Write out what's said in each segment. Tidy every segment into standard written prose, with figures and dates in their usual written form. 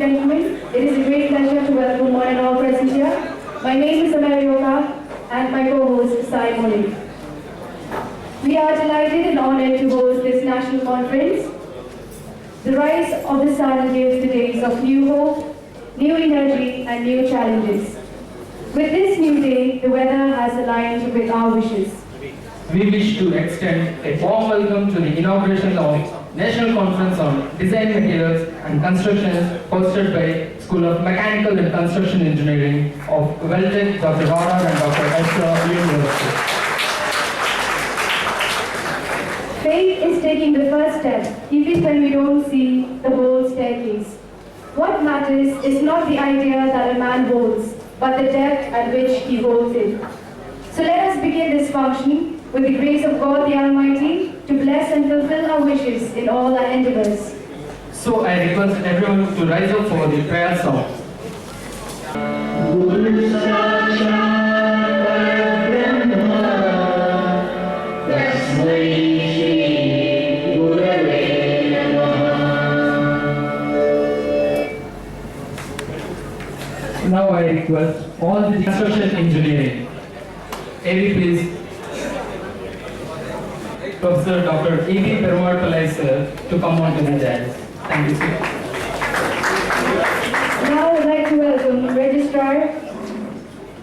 gentlemen, it is a great pleasure to welcome one and all present here. My name is Amarioka and my co-host Sai Moli. We are delighted and honored to host this national conference. The rise of the sun gives the days of new hope, new energy and new challenges. With this new day, the weather has aligned with our wishes. We wish to extend a warm welcome to the inauguration of National Conference on Design Materials and Construction hosted by School of Mechanical and Construction Engineering of Weltec, Dr. Rara and Dr. Esra University. Faith is taking the first step, even when we don't see the whole staircase. What matters is not the idea that a man holds, but the depth at which he holds it. So let us begin this function with the grace of God the Almighty to bless and fulfill our wishes in all our endeavors. So I request everyone to rise up for the prayer song. Now I request all the construction engineering. AV please. Professor Dr. E.V. Perumal Pillai sir to come on to the dais. Thank you, sir. Now I would like to welcome Registrar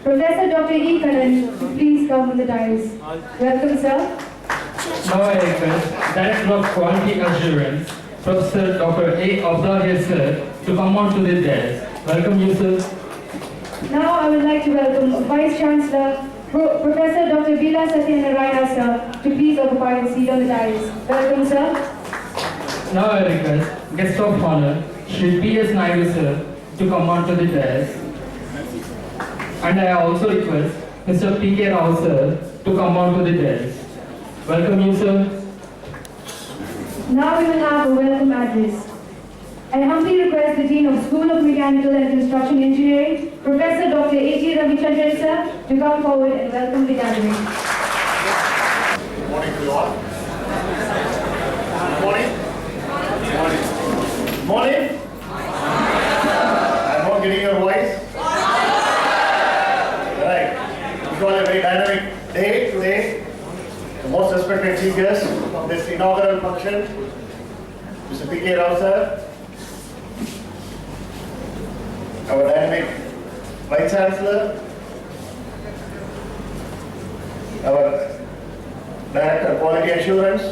Professor Dr. E. Karan to please come on the dais. Welcome, sir. Now I request Director of Quality Assurance, Professor Dr. A. Abdahir sir to come on to the dais. Welcome you, sir. Now I would like to welcome Vice Chancellor Professor Dr. Bila Satyanarayana sir to please occupy the seat on the dais. Welcome, sir. Now I request Guest of Honor, Shri P.S. Naidu sir to come on to the dais. And I also request Mr. P.K. Rao sir to come on to the dais. Welcome you, sir. Now we will have a welcome address. I humbly request the Dean of School of Mechanical and Construction Engineering, Professor Dr. A.T. Ravichandran sir, to come forward and welcome the gathering. Good morning to you all. Good morning. Morning. Morning. I'm not getting your voice. Right. It's all a very dynamic day today. The most respected chief guest of this inaugural function, Mr. P.K. Rao sir, our dynamic Vice Chancellor, our Director of Quality Assurance,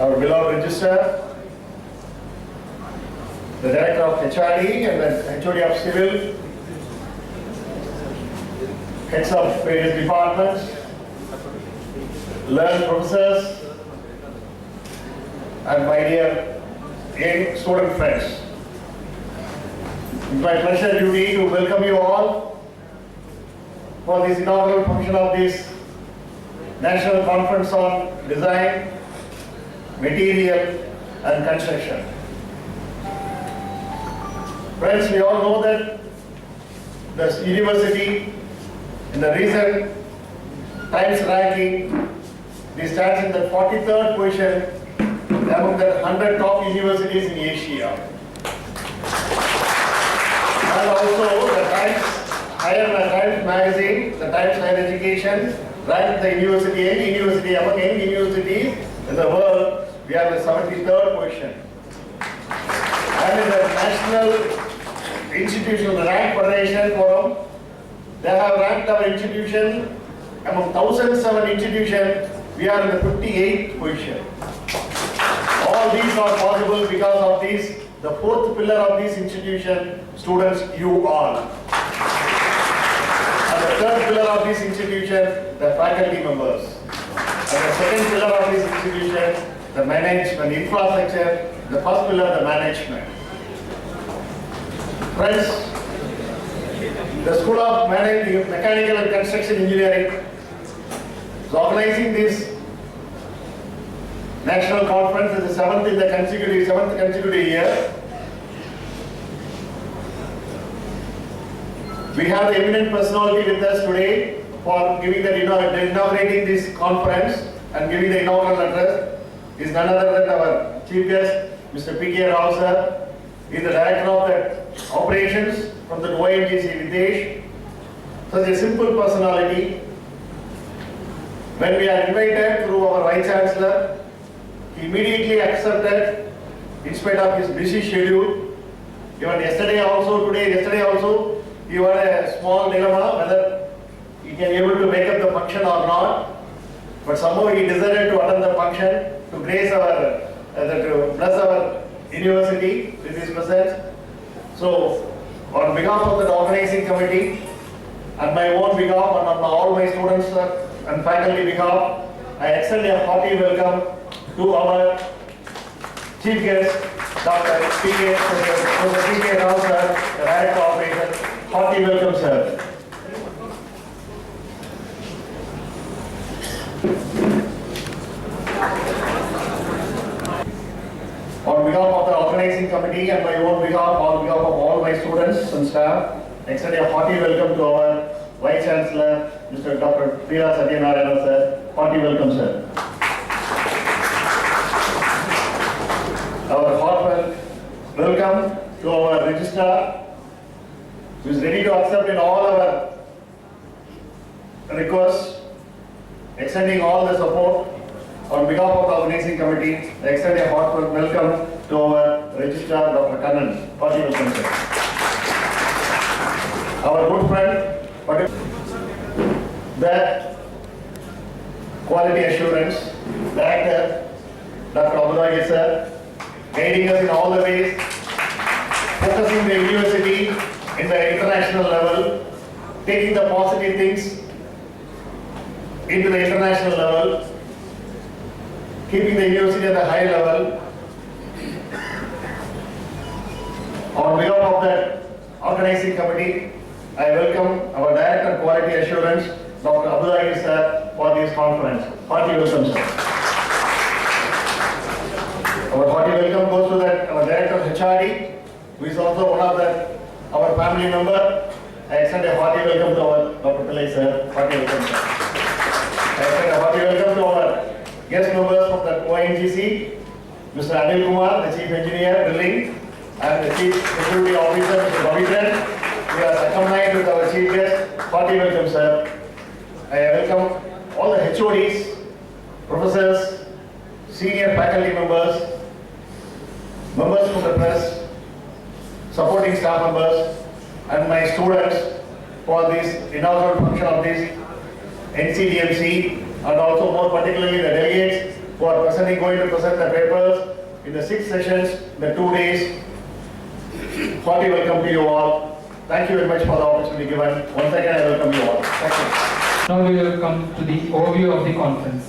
our beloved Registrar, the Director of HRD and the HOD of Civil, heads of various departments, learned professors, and my dear young student friends. It's my pleasure duty to welcome you all for this inaugural function of this National Conference on Design, Material and Construction. Friends, we all know that the university in the recent Times ranking, this stands in the 43rd position among the 100 top universities in Asia. And also the Times Times magazine, the Times Higher Education, ranked the university among any universities in the world, we are the 73rd position. And in the National Institutional Rank Federation Forum, they have ranked our institution among 1007 institutions, we are in the 58th position. All these are possible because of this, the fourth pillar of this institution, students, you all. And the third pillar of this institution, the faculty members. And the second pillar of this institution, the management, infrastructure. The first pillar, the management. Friends, the School of Mechanical and Construction Engineering is organizing this national conference as the seventh consecutive year. We have the eminent personality with us today for giving inaugurating this conference and giving the inaugural address is none other than our chief guest, Mr. P.K. Rao sir, He is the director of the operations from the OMGC Videsh. Such a simple personality. When we are invited through our Vice Chancellor, he immediately accepted in spite of his busy schedule. Even yesterday also, he had a small dilemma whether he can be able to make up the function or not. But somehow he decided to attend the function to grace to bless our university with his presence. So, on behalf of the organizing committee, and my own behalf, and on all my students and faculty behalf, I extend a hearty welcome to our chief guest, Dr. P.K. Rao sir, the Director of Operations. Hearty welcome, sir. On behalf of the organizing committee and my own behalf, on behalf of all my students and staff, I extend a hearty welcome to our Vice Chancellor, Mr. Dr. P.R. Satyanarayana sir. Hearty welcome, sir. Our heartfelt welcome to our registrar, who is ready to accept in all our requests, extending all the support. On behalf of the organizing committee, I extend a heartfelt welcome to our registrar, Dr. Confernce. Hearty welcome, sir. Our good friend, the quality assurance director, Dr. Abudagi sir, guiding us in all the ways, focusing the university in the international level, taking the positive things into the international level, keeping the university at the high level. On behalf of the organizing committee, I welcome our Director of Quality Assurance, Dr. Abudagi sir, for this conference. Hearty welcome, sir. Our hearty welcome goes to our Director of HRD, who is also one of our family member. I extend a hearty welcome to our Dr. Pillai sir. Hearty welcome, sir. I extend a hearty welcome to our guest members from the ONGC, Mr. Anil Kumar, the Chief Engineer, Drilling, and the Chief Security Officer, Mr. Ravitran. We are accompanied with our Chief Guest. Hearty welcome, sir. I welcome all the HODs, professors, senior faculty members, members from the press, supporting staff members, and my students for this inaugural function of this NCDMC, and also more particularly the delegates who are going to present the papers in the 6 sessions, the 2 days. Hearty welcome to you all. Thank you very much for the opportunity given. Once again, I welcome you all. Thank you. Now we will come to the overview of the conference.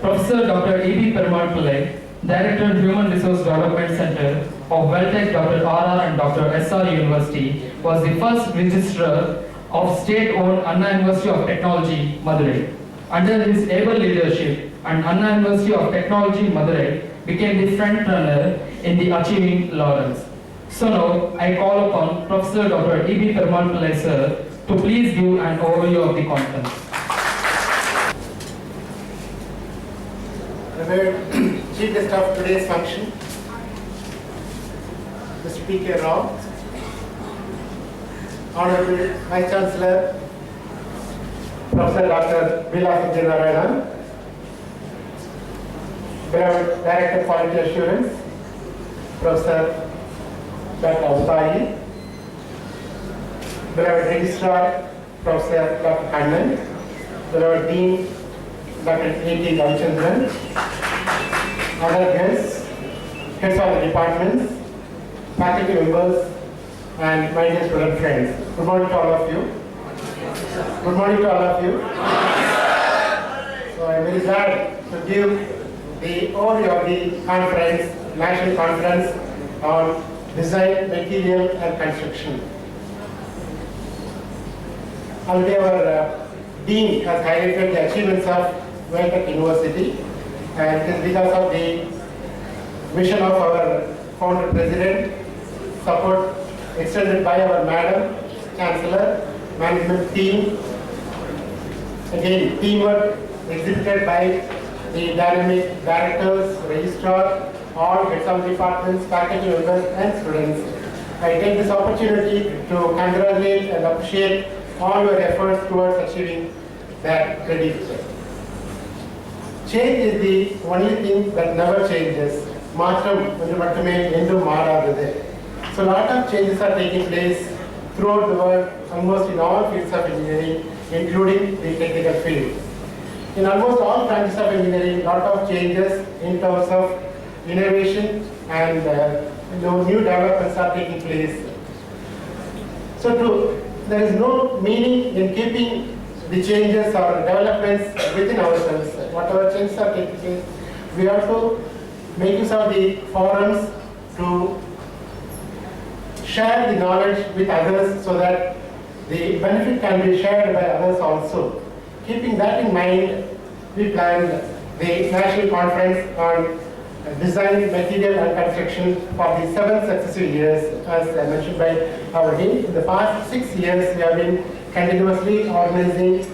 Professor Dr. E.B. Perumal Pillai, Director Human Resource Development Center of Welltech Dr. R.R. and Dr. S.R. University, was the first registrar of state-owned Anna University of Technology, Madurai. Under his able leadership, and Anna University of Technology, Madurai became the front-runner in the achieving laurels. So now, I call upon Professor Dr. E.B. Perumal Pillai sir to please give an overview of the conference. The chief guest of today's function, Mr. P.K. Rao, Honorable Vice Chancellor, Professor Dr. Satyanarayana, beloved Director of Quality Assurance, Professor Dr. Abudagi, beloved Registrar, Professor Dr. Confernce, beloved Dean, Dr. A.T. Ravichandran, other guests, heads of the departments, faculty members, and my dear student friends. Good morning to all of you. Good morning to all of you. So I am very glad to give the overview of the conference, national conference on design, material and construction. Already our Dean has highlighted the achievements of Welltech University, and it is because of the mission of our founder president, support extended by our Madam Chancellor, management team, again teamwork exhibited by the dynamic directors, registrar, all heads of departments, faculty members and students. I take this opportunity to congratulate and appreciate all your efforts towards achieving that prediction. Change is the only thing that never changes. Matram ondu mattume endu maaradhu. So a lot of changes are taking place throughout the world, almost in all fields of engineering, including the technical field. In almost all branches of engineering, a lot of changes in terms of innovation and new developments are taking place. So there is no meaning in keeping the changes or developments within ourselves. Whatever changes are taking place, we have to make use of the forums to share the knowledge with others so that the benefit can be shared by others also. Keeping that in mind, we planned the National Conference on Design, Material and Construction for the 7 successive years, as mentioned by our dean. In the past 6 years, we have been continuously organizing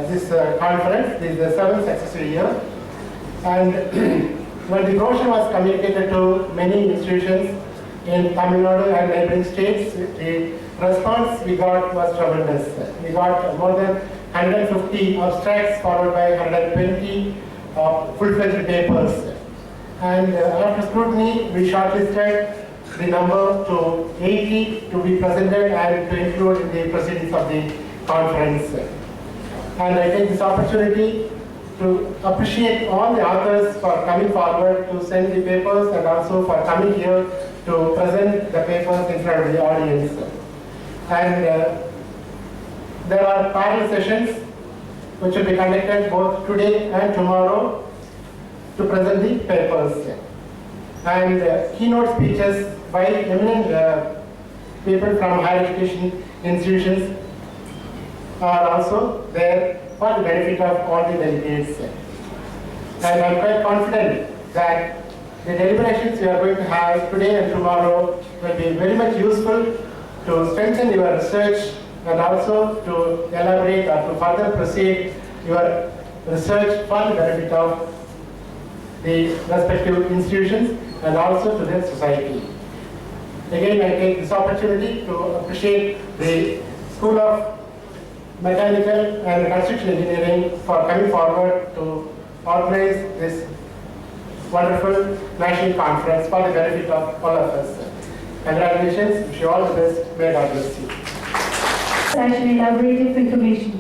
this conference. This is the 7th successive year. And when the brochure was communicated to many institutions in Tamil Nadu and neighboring states, the response we got was tremendous. We got more than 150 abstracts followed by 120 full-fledged papers. And after scrutiny, we shortlisted the number to 80 to be presented and to include in the proceedings of the conference. And I take this opportunity to appreciate all the authors for coming forward to send the papers and also for coming here to present the papers in front of the audience. And there are parallel sessions which will be conducted both today and tomorrow to present the papers. And keynote speeches by eminent people from higher education institutions are also there for the benefit of all the delegates. And I am quite confident that the deliberations we are going to have today and tomorrow will be very much useful to strengthen your research and also to elaborate or to further proceed your research for the benefit of the respective institutions and also to their society. Again, I take this opportunity to appreciate the School of Mechanical and Construction Engineering for coming forward to organize this wonderful national conference for the benefit of all of us. Congratulations, wish you all the best, may God bless you. Such an elaborative information.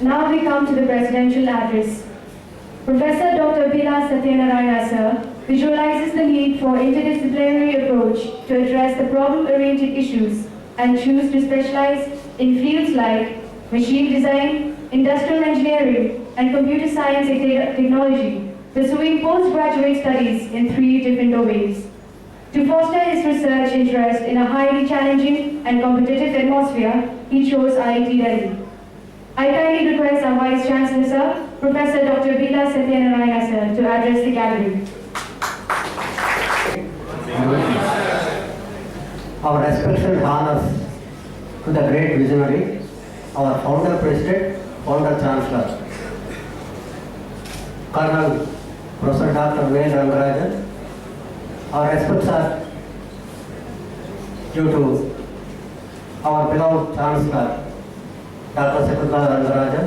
Now we come to the presidential address. Professor Dr. Bila Satyanarayana sir visualizes the need for interdisciplinary approach to address the problem-oriented issues and choose to specialize in fields like machine design, industrial engineering, and computer science and technology, pursuing postgraduate studies in 3 different domains. To foster his research interest in a highly challenging and competitive atmosphere, he chose IIT Delhi. I kindly request our Vice Chancellor sir, Professor Dr. Bila Satyanarayana sir, to address the gathering. Our respects and honors to the great visionary, our founder president, founder chancellor, Colonel Professor Dr. Ven Rangarajan. Our respects are due to our beloved chancellor, Dr. Sekunda Rangarajan.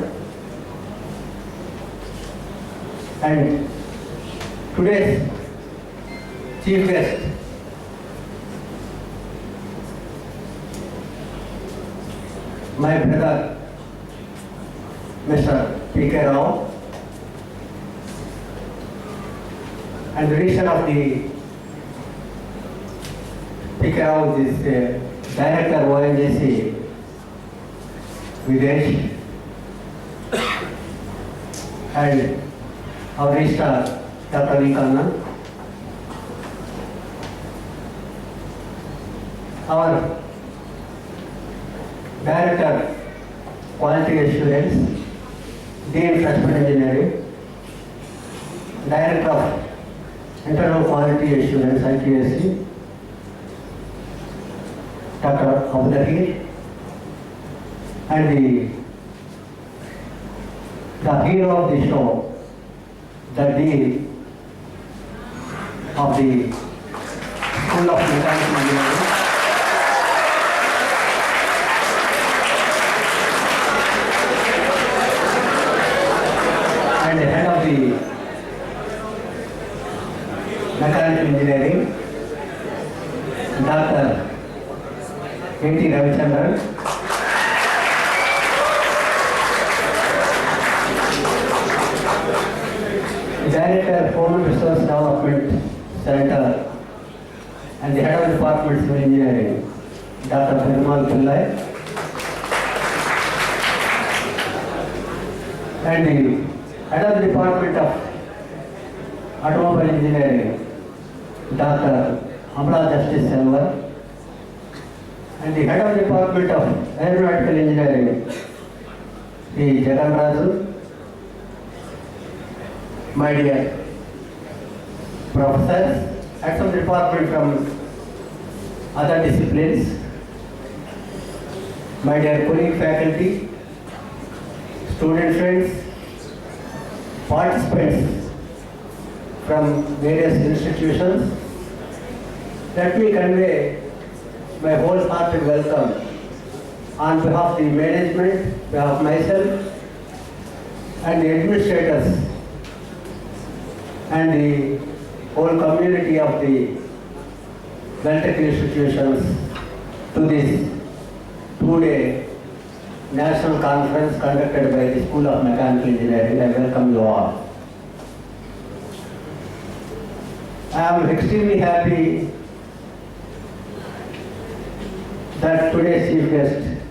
And today's chief guest, my brother, Mr. P.K. Rao, and the reason of the P.K. Rao is Director ONGC Videsh, and our registrar Dr. V. Kannan, our Director Quality Assurance, Dean Transport Engineering, Director of Internal Quality Assurance ITSC, Dr. Abdulahir, and the hero of the show, the Dean of the School of Mechanical Engineering. And the head of the Mechanical Engineering, Dr. A.T. Ravichandran. Director, Human Resource Development Center, and the Head of Department Civil Engineering, Dr. Perumal Pillai, and the Head of the Department of Automobile Engineering, Dr. Amla Justice Selvar, and the Head of the Department of Aeronautical Engineering, Sri Jagan Raju. My dear professors, heads of department from other disciplines, my dear colleague faculty, student friends, participants from various institutions, let me convey my wholehearted welcome on behalf of the management, behalf of myself and the administrators and the whole community of the well-tech institutions to this two-day national conference conducted by the School of Mechanical Engineering. I welcome you all. I am extremely happy that today's chief guest,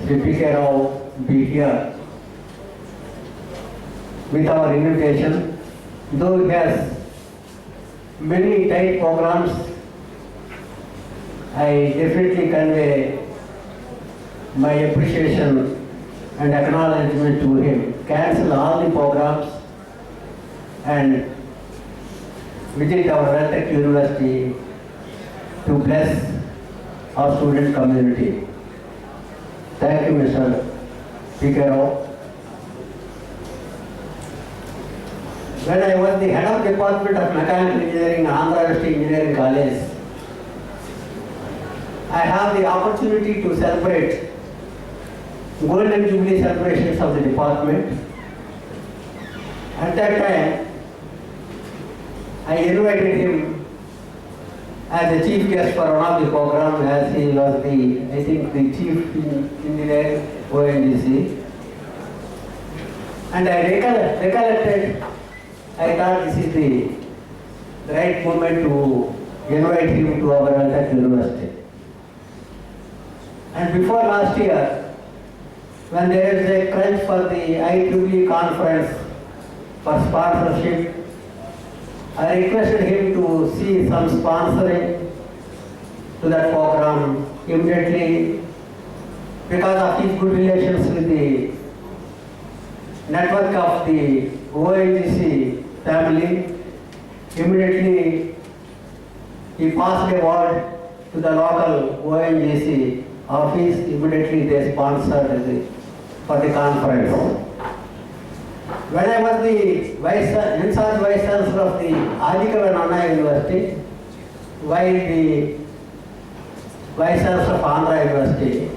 Sri P.K. Rao, be here with our invitation. Though he has many tight programs, I definitely convey my appreciation and acknowledgement to him. Cancel all the programs and visit our well-tech university to bless our student community. Thank you, Mr. P.K. Rao. When I was the head of Department of Mechanical Engineering, Andhra University Engineering College, I have the opportunity to celebrate Golden Jubilee celebrations of the department. At that time, I invited him as a chief guest for one of the programs, as he was the, I think, the chief engineer ONGC. And I recollected, I thought this is the right moment to invite him to our well-tech university. And before last year, when there is a crunch for the IEEE conference for sponsorship, I requested him to see some sponsoring to that program immediately because of his good relations with the network of the ONGC family. Immediately he passed a word to the local ONGC office. Immediately they sponsored for the conference. When I was the in-charge vice chancellor of the Adikavan Anna University, while the vice chancellor of Andhra University,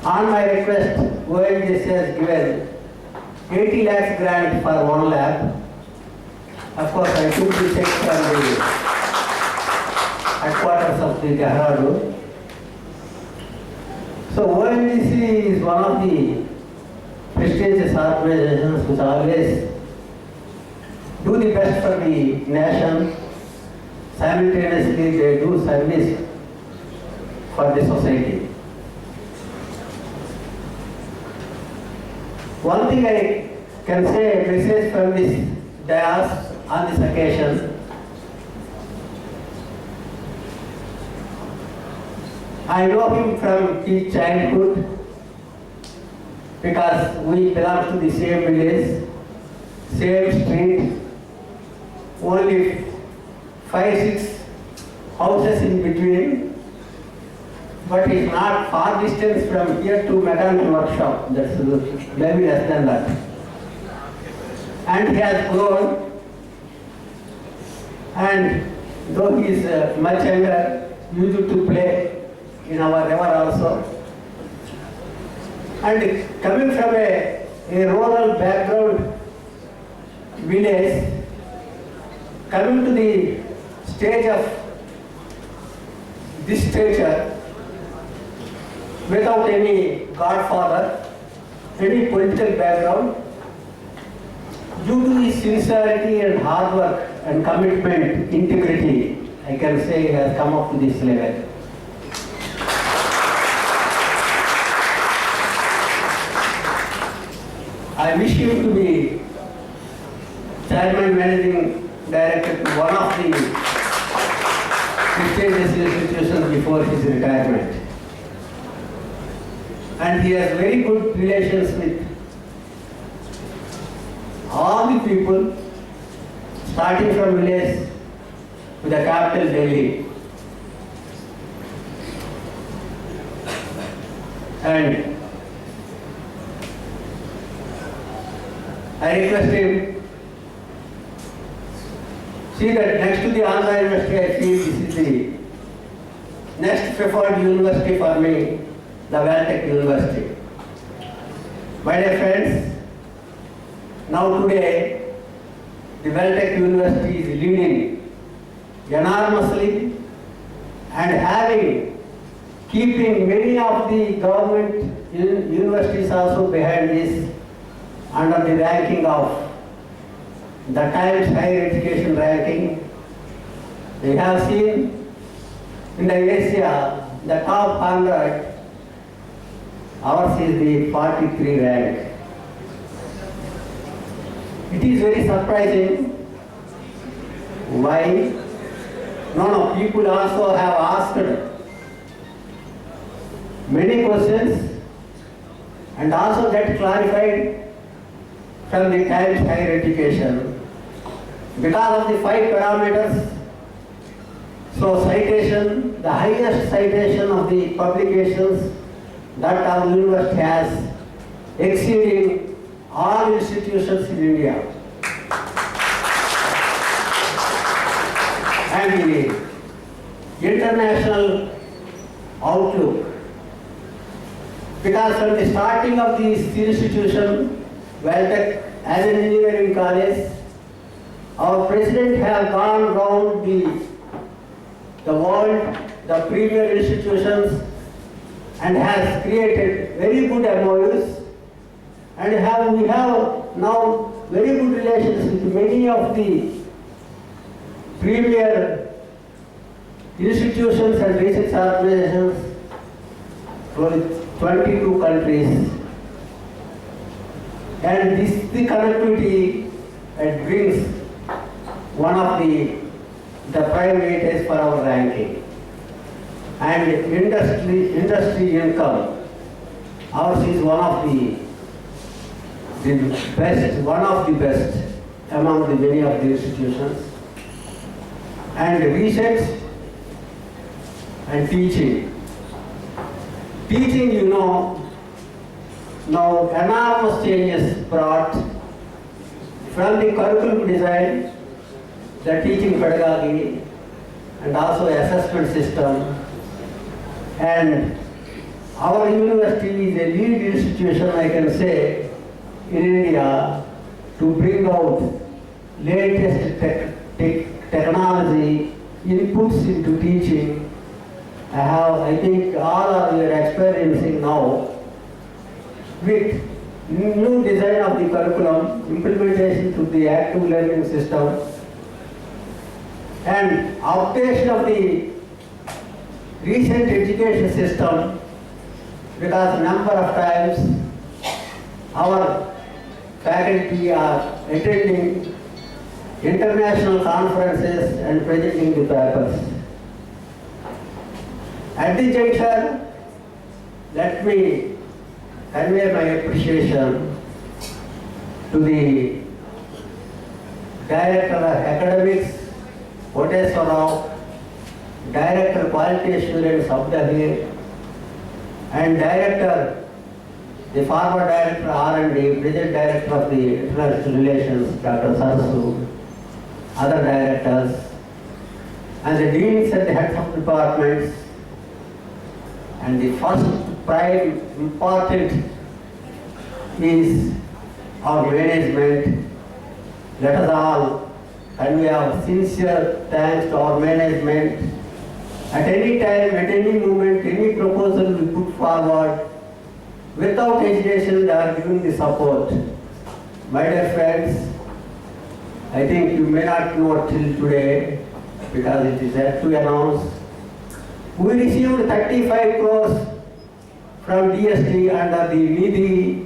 on my request, ONGC has given 80 lakhs grant for one lab. Of course, I took the check from the headquarters of the Dehradun. So ONGC is one of the prestigious organizations which always do the best for the nation. Simultaneously, they do service for the society. One thing I can say, a message from this dais on this occasion. I know him from his childhood because we belong to the same village, same street, only 5-6 houses in between. But it's not far distance from here to mechanical workshop. That's maybe less than that. And he has grown, and though he is much younger, used to play in our river also. And coming from a rural background village, coming to the stage of this stature, without any godfather, any political background, due to his sincerity and hard work and commitment, integrity, I can say he has come up to this level. I wish him to be chairman managing director to one of the prestigious institutions before his retirement. And he has very good relations with all the people, starting from village to the capital Delhi. And I request him, see that next to the Andhra University, I feel this is the next preferred university for me, the Mech University. My dear friends, now today, the Mech University is leading enormously and keeping many of the government universities also behind this under the ranking of the Times Higher Education ranking. We have seen in the Asia, the top 100, ours is the 43 rank. It is very surprising. Why? No, people also have asked many questions and also get clarified from the Times Higher Education. Because of the 5 parameters, so citation, the highest citation of the publications that our university has, exceeding all institutions in India. And the international outlook, because from the starting of this institution, Mech as an engineering college, our president has gone round the world, the premier institutions, and has created very good MOUs, and we have now very good relations with many of the premier institutions and research organizations from 22 countries. And this the connectivity brings one of the prime weightage for our ranking. And industry income, ours is one of the best among the many of the institutions. And research and teaching. Teaching, now enormous changes brought from the curriculum design, the teaching pedagogy, and also assessment system. And our university is a lead institution, I can say, in India to bring out latest technology inputs into teaching. I think all of you are experiencing now with new design of the curriculum, implementation to the active learning system, and updation of the recent education system, because number of times our faculty are attending international conferences and presenting the papers. At the juncture, let me convey my appreciation to the Director of Academics, Koteswar Rao, Director Quality Assurance Abdahir, and the former Director R&D, Present Director of the International Relations, Dr. Sarsu, other directors, and the deans and the heads of departments, and the first prime important is our management. Let us all convey our sincere thanks to our management. At any time, at any moment, any proposal we put forward, without hesitation, they are giving the support. My dear friends, I think you may not know till today, because it is yet to announce. We received 35 crores from DST under the NIDI,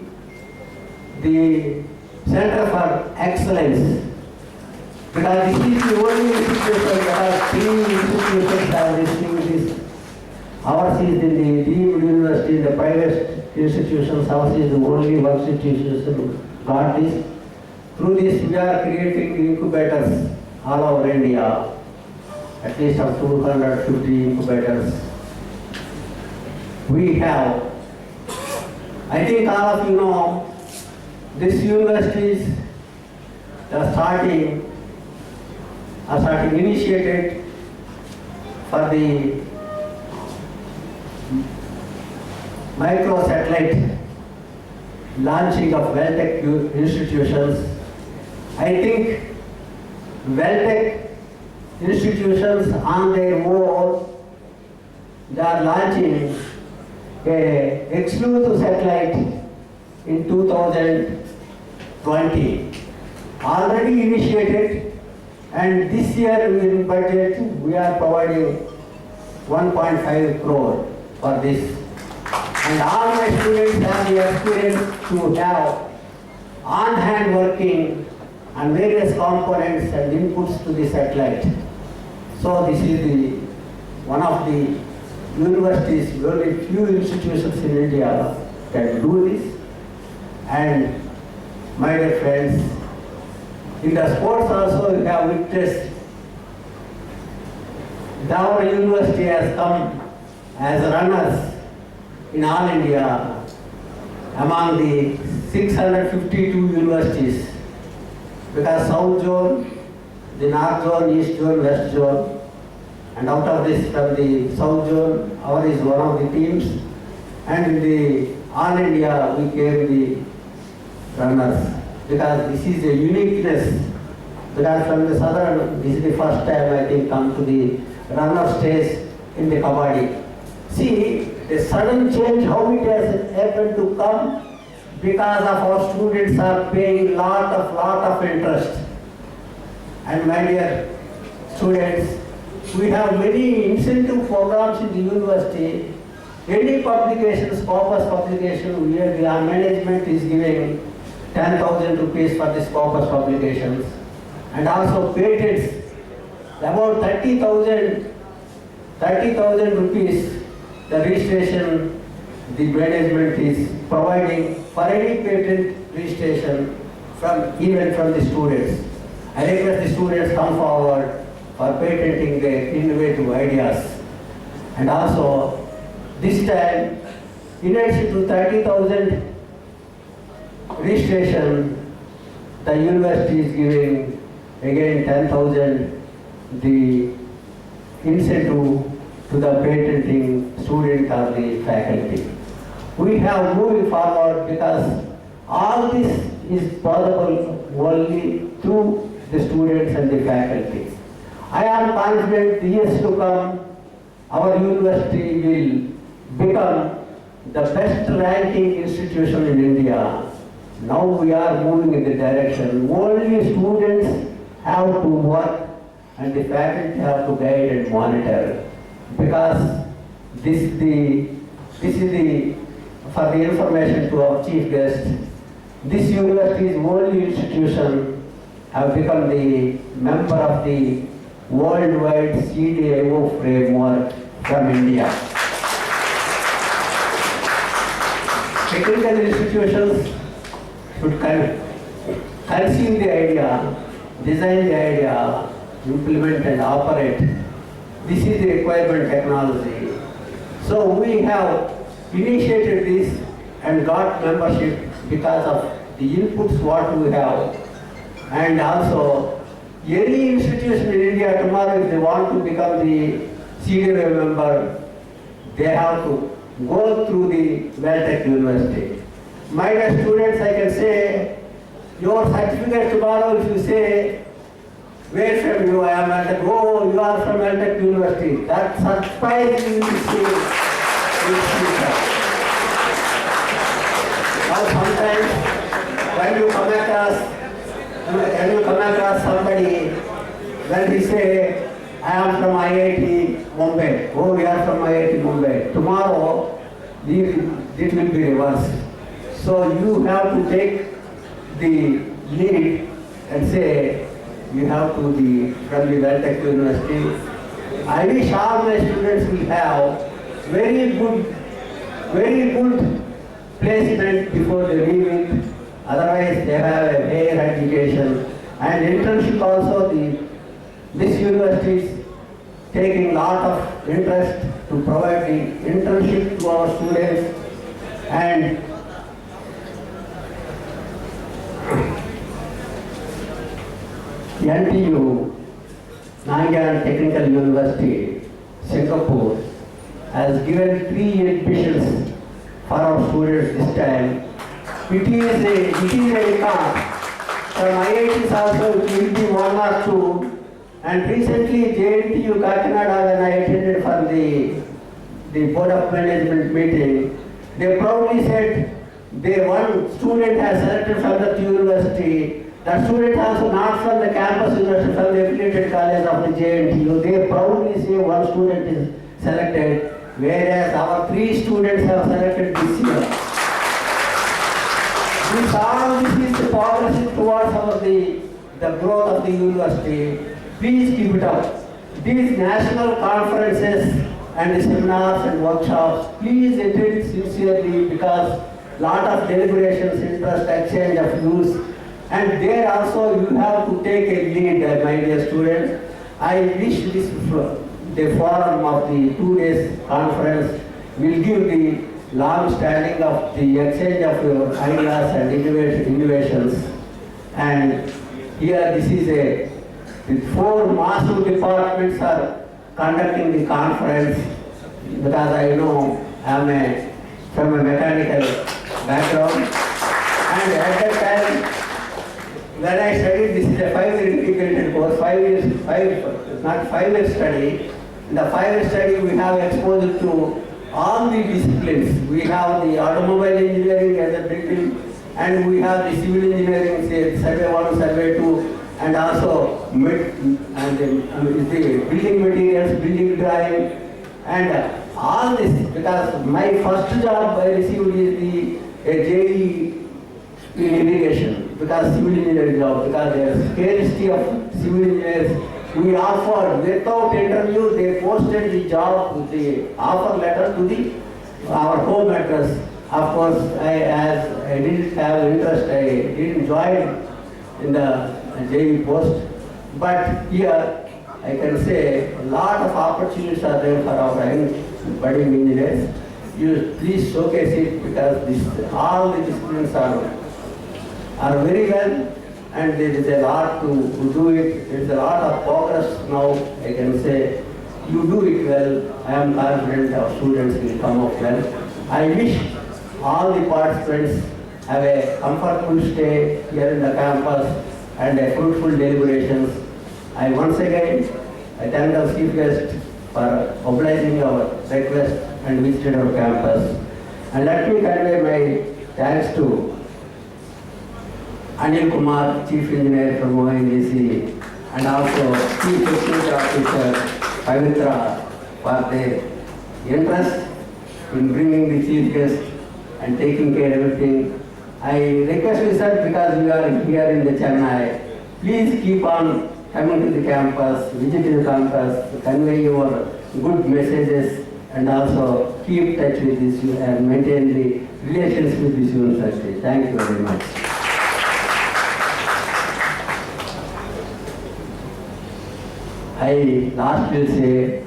the Center for Excellence. Because this is the only institution, there are 3 institutions have received this. Ours is in the deemed university, the private institutions, ours is the only one institution got this. Through this, we are creating incubators all over India, at least of 250 incubators. We have, I think all of you know, these universities are starting initiated for the micro-satellite launching of well-tech institutions. I think well-tech institutions on their own, they are launching an exclusive satellite in 2020. Already initiated, and this year in budget we are providing 1.5 crore for this. And all my students have the experience to have on-hand working on various components and inputs to the satellite. So this is one of the universities, very few institutions in India can do this. And my dear friends, in the sports also we have witnessed our university has come as runners in all India among the 652 universities, because South Zone, the North Zone, East Zone, West Zone, and out of this from the South Zone, our is one of the teams, and in the all India we came the runners, because this is a uniqueness, because from the southern, this is the first time I think come to the runner stage in the Kabaddi. See, the sudden change, how it has happened to come, because of our students are paying lot of interest. And my dear students, we have many incentive programs in the university. Any publication, Scopus publication, where the management is giving 10,000 rupees for the Scopus publications. And also patents, about 30,000 rupees, the registration, the management is providing for any patent registration even from the students. I request the students come forward for patenting their innovative ideas. And also, this time, in addition to 30,000 registration, the university is giving again 10,000 the incentive to the patenting student or the faculty. We have moving forward because all this is possible only through the students and the faculty. I am confident years to come, our university will become the best ranking institution in India. Now we are moving in the direction. Only students have to work and the faculty have to guide and monitor. Because this is for the information to our chief guest, this university's only institution have become the member of the worldwide CDIO framework from India. Technical institutions should conceive the idea, design the idea, implement and operate. This is the requirement technology. So we have initiated this and got membership because of the inputs what we have. And also, Any institution in India tomorrow, if they want to become the senior member, they have to go through the Mech University. My dear students, I can say, your certificate tomorrow, if you say, where from you, I am at the, oh, you are from Mech University. That surprising you see. Now sometimes, when you come across somebody, when he say, I am from IIT Mumbai. Oh, we are from IIT Mumbai. Tomorrow, it will be reversed. So you have to take the lead and say, you have to be from the Mech University. I wish all my students will have very good placement before they leave it. Otherwise, they have a higher education. And internship also, this university is taking lot of interest to provide the internship to our students. And NTU, Nanyang Technical University, Singapore, has given 3 admissions for our students this time. It is a record. From IITs also it will be 1 or 2. And recently JNTU Kakinada, when I attended for the Board of Management meeting, they proudly said one student has selected from the university. The student also not from the campus university, from the affiliated college of the JNTU. They proudly say one student is selected, whereas our 3 students have selected this year. This is the progress towards the growth of the university. Please keep it up. These national conferences and the seminars and workshops, please attend sincerely, because lot of deliberations, interest, exchange of views, and there also you have to take a lead, my dear students. I wish the forum of the 2 days conference will give the long standing of the exchange of your ideas and innovations. And here this is the 4 massive departments are conducting the conference, because I know I am from a mechanical background. And at that time, when I studied, this is a 5-year integrated course, 5-year study. In the 5-year study, we have exposure to all the disciplines. We have the automobile engineering as a building, and we have the civil engineering, say, survey 1, survey 2, and also the building materials, building drawing, and all this, because my first job I received is a JE in irrigation, because civil engineering job, because there is scarcity of civil engineers. We offered, without interview, they posted the job, the offer letter to our home address. Of course, as I didn't have interest, I didn't join in the JV post. But here, I can say a lot of opportunities are there for our budding engineers. You please showcase it, because all the disciplines are very well, and there is a lot to do it. There is a lot of progress now. I can say you do it well. I am confident our students will come up well. I wish all the participants have a comfortable stay here in the campus and a fruitful deliberations. I once again thank our chief guest for obliging our request and visited our campus. And let me convey my thanks to Anil Kumar, Chief Engineer from ONGC, and also Chief Executive Officer Pavitra for their interest in bringing the chief guest and taking care of everything. I request you, sir, because you are here in the Chennai, please keep on coming to the campus, visit the campus, convey your good messages, and also keep touch with this and maintain the relations with this university. Thank you very much. I last will say,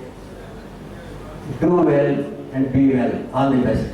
do well and be well. All the best.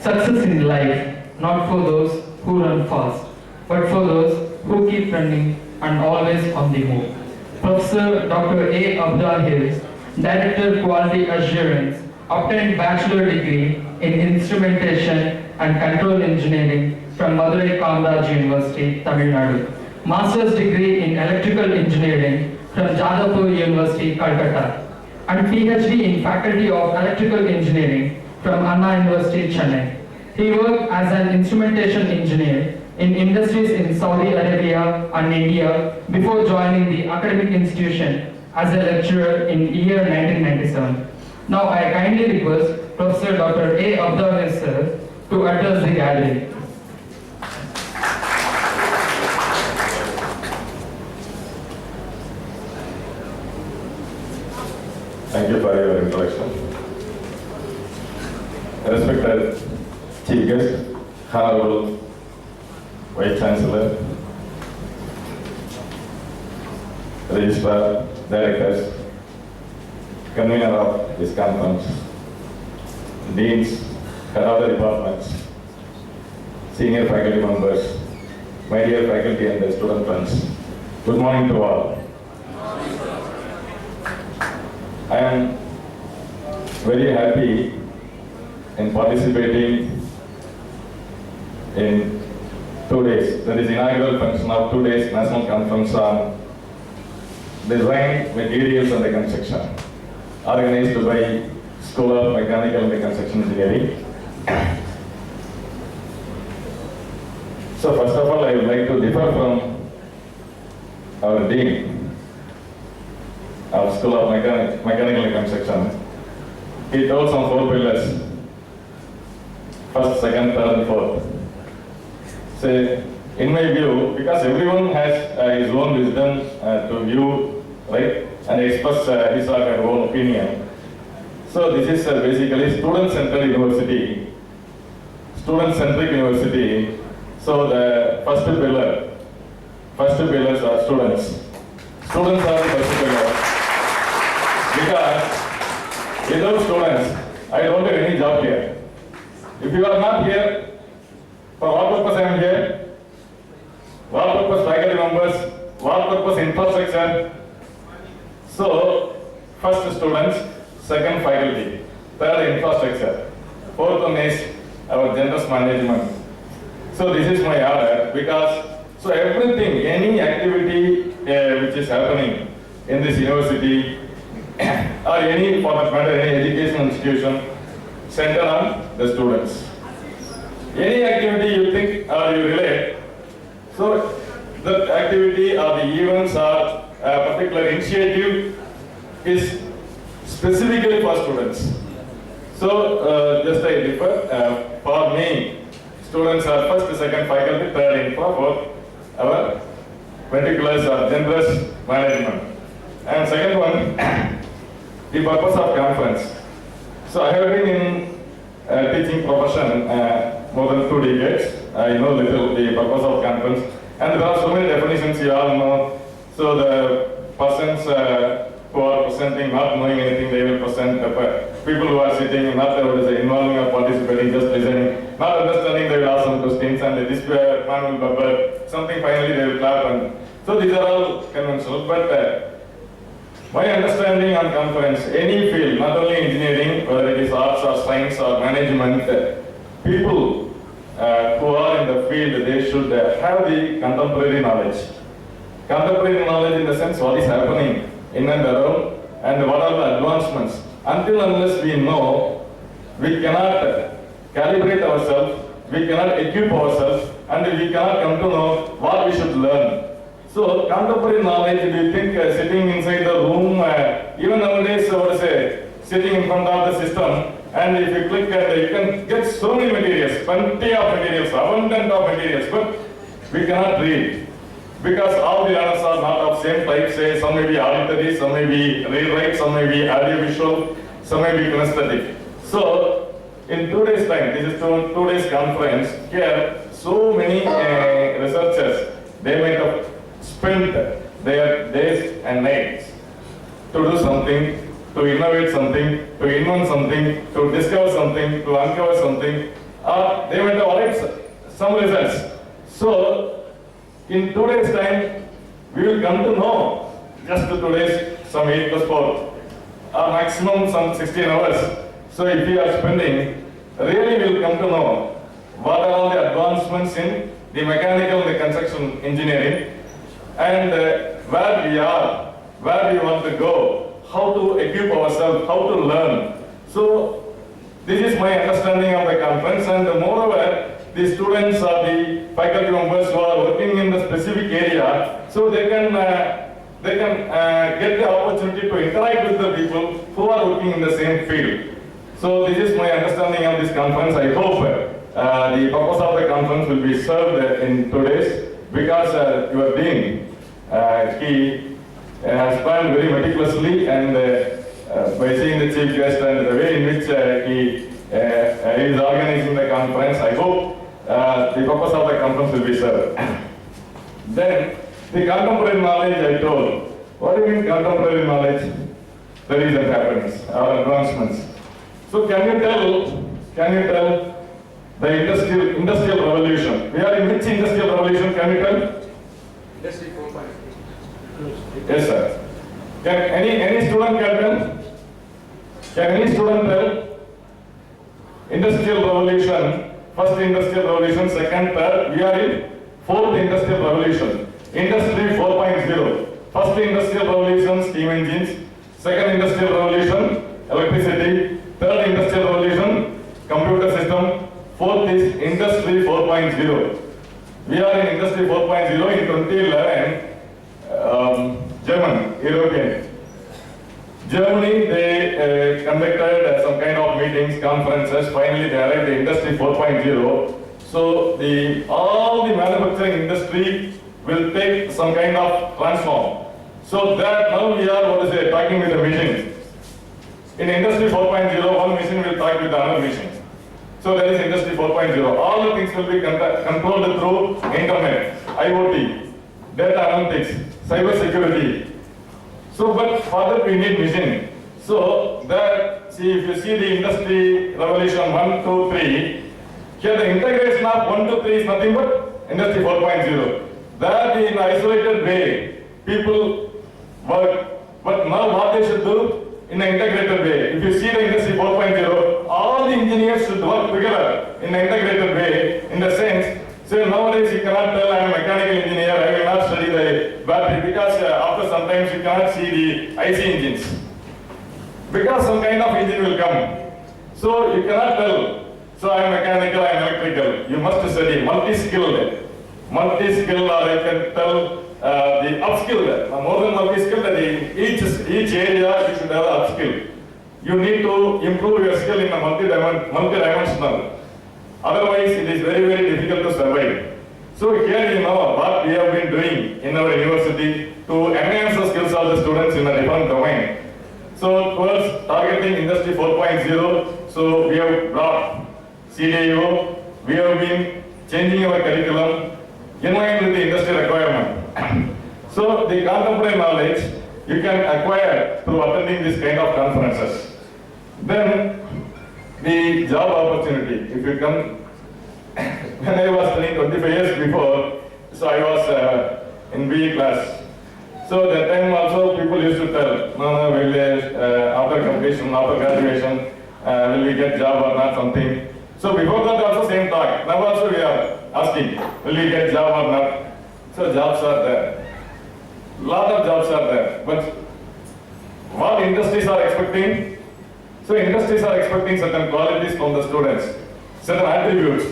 Success in life, not for those who run fast, but for those who keep running and always on the move. Professor Dr. A. Abdul Hills, Director Quality Assurance, obtained bachelor degree in Instrumentation and Control Engineering from Madurai Kamaraj University, Tamil Nadu. Master's degree in Electrical Engineering from Jadavpur University, Calcutta. And PhD in Faculty of Electrical Engineering from Anna University, Chennai. He worked as an instrumentation engineer in industries in Saudi Arabia and India before joining the academic institution as a lecturer in year 1997. Now I kindly request Professor Dr. A. Abdul Hills sir to address the gathering. Thank you for your introduction. Respected Chief Guest, Honorable Vice Chancellor, Registrar, Directors, Convener of this conference, Deans, Head of the Departments, Senior Faculty Members, my dear faculty and the student friends, good morning to all. I am very happy in participating in 2 days, that is inaugural function of 2 days National Conference on Design, Materials and Construction, organized by School of Mechanical and Construction Engineering. So first of all, I would like to differ from our Dean of School of Mechanical and Construction. He told some 4 pillars, first, second, third and fourth. So in my view, because everyone has his own wisdom to view, right, and express his or her own opinion. So this is basically student-centered university, student-centric university. So the first pillars are students. Students are the first pillar. Because without students, I don't have any job here. If you are not here, for what purpose I am here? What purpose faculty members? What purpose infrastructure? So, first students, second faculty, third infrastructure, fourth one is our generous management. So this is my order because, so everything, any activity which is happening in this university or any, for that matter, any educational institution, center on the students. Any activity you think or you relate, so that activity or the events or a particular initiative is specifically for students. So just I differ, for me, students are first, second faculty, third infra, fourth our particulars are generous management. And second one, the purpose of conference. So I have been in teaching profession more than 2 decades. I know little the purpose of conference, and there are so many definitions you all know. So the persons who are presenting, not knowing anything, they will present. People who are sitting, not involving or participating, just listening, not understanding, they will ask some questions, and this man will bubble something. Finally, they will clap, and so these are all conventional. But my understanding on conference, any field, not only engineering, whether it is arts or science or management, people who are in the field, they should have the contemporary knowledge. Contemporary knowledge in the sense what is happening in and around and what are the advancements. Until unless we know, we cannot calibrate ourselves, we cannot equip ourselves, and we cannot come to know what we should learn. So contemporary knowledge, do you think sitting inside the room, even nowadays, sitting in front of the system, and if you click, you can get so many materials, plenty of materials, abundant of materials, but we cannot read. Because all the learners are not of same type, say some may be auditory, some may be rewrite, some may be audiovisual, some may be kinesthetic. So in 2 days time, this is 2 days conference, here so many researchers, they might have spent their days and nights to do something, to innovate something, to invent something, to discover something, to uncover something, or they might have arrived some results. So In 2 days' time, we will come to know just 2 days, some 8 plus 4, or maximum some 16 hours. So if we are spending, really we will come to know what are all the advancements in the mechanical and the construction engineering, and where we are, where we want to go, how to equip ourselves, how to learn. So this is my understanding of the conference, and moreover, the students or the faculty members who are working in the specific area, so they can get the opportunity to interact with the people who are working in the same field. So this is my understanding of this conference. I hope the purpose of the conference will be served in 2 days, because your dean, he has planned very meticulously, and by seeing the chief guest and the way in which he is organizing the conference, I hope the purpose of the conference will be served. Then, the contemporary knowledge I told. What do you mean contemporary knowledge? The recent happenings, our advancements. So can you tell the industrial revolution? We are in which industrial revolution? Can you tell? Industry 4.0. Yes, sir. Can any student tell? Can any student tell? Industrial revolution, first industrial revolution, second, third. We are in fourth industrial revolution. Industry 4.0. First industrial revolution, steam engines. Second industrial revolution, electricity. Third industrial revolution, computer system. Fourth is industry 4.0. We are in industry 4.0 in 2011. European. Germany, they conducted some kind of meetings, conferences. Finally, they arrived at industry 4.0. So all the manufacturing industry will take some kind of transform. So that now we are, talking with the machines. In industry 4.0, one machine will talk with another machine. So that is industry 4.0. All the things will be controlled through internet, IoT, data analytics, cyber security. So, but for that we need machine. So that, see, if you see the industry revolution 1, 2, 3, here the integration of 1, 2, 3 is nothing but industry 4.0. That in isolated way, people work, but now what they should do? In an integrated way. If you see the industry 4.0, all the engineers should work together in an integrated way, in the sense, so nowadays you cannot tell I am a mechanical engineer, I will not study the battery, because after sometimes you cannot see the IC engines. Because some kind of engine will come. So you cannot tell, so I am mechanical, I am electrical. You must study multi-skilled. Multi-skilled, or I can tell the upskill, more than multi-skill, each area you should have upskill. You need to improve your skill in a multi-dimensional. Otherwise, it is very, very difficult to survive. So here you know what we have been doing in our university to enhance the skills of the students in a different domain. So towards targeting industry 4.0, so we have brought CDIO, we have been changing our curriculum in line with the industry requirement. So the contemporary knowledge you can acquire through attending this kind of conferences. Then the job opportunity. If you come, when I was studying 25 years before, so I was in BE class. So that time also people used to tell, no, will after completion, after graduation, will we get job or not, something. So before that also same talk. Now also we are asking, will we get job or not? So jobs are there. Lot of jobs are there. But what industries are expecting? So industries are expecting certain qualities from the students, certain attributes,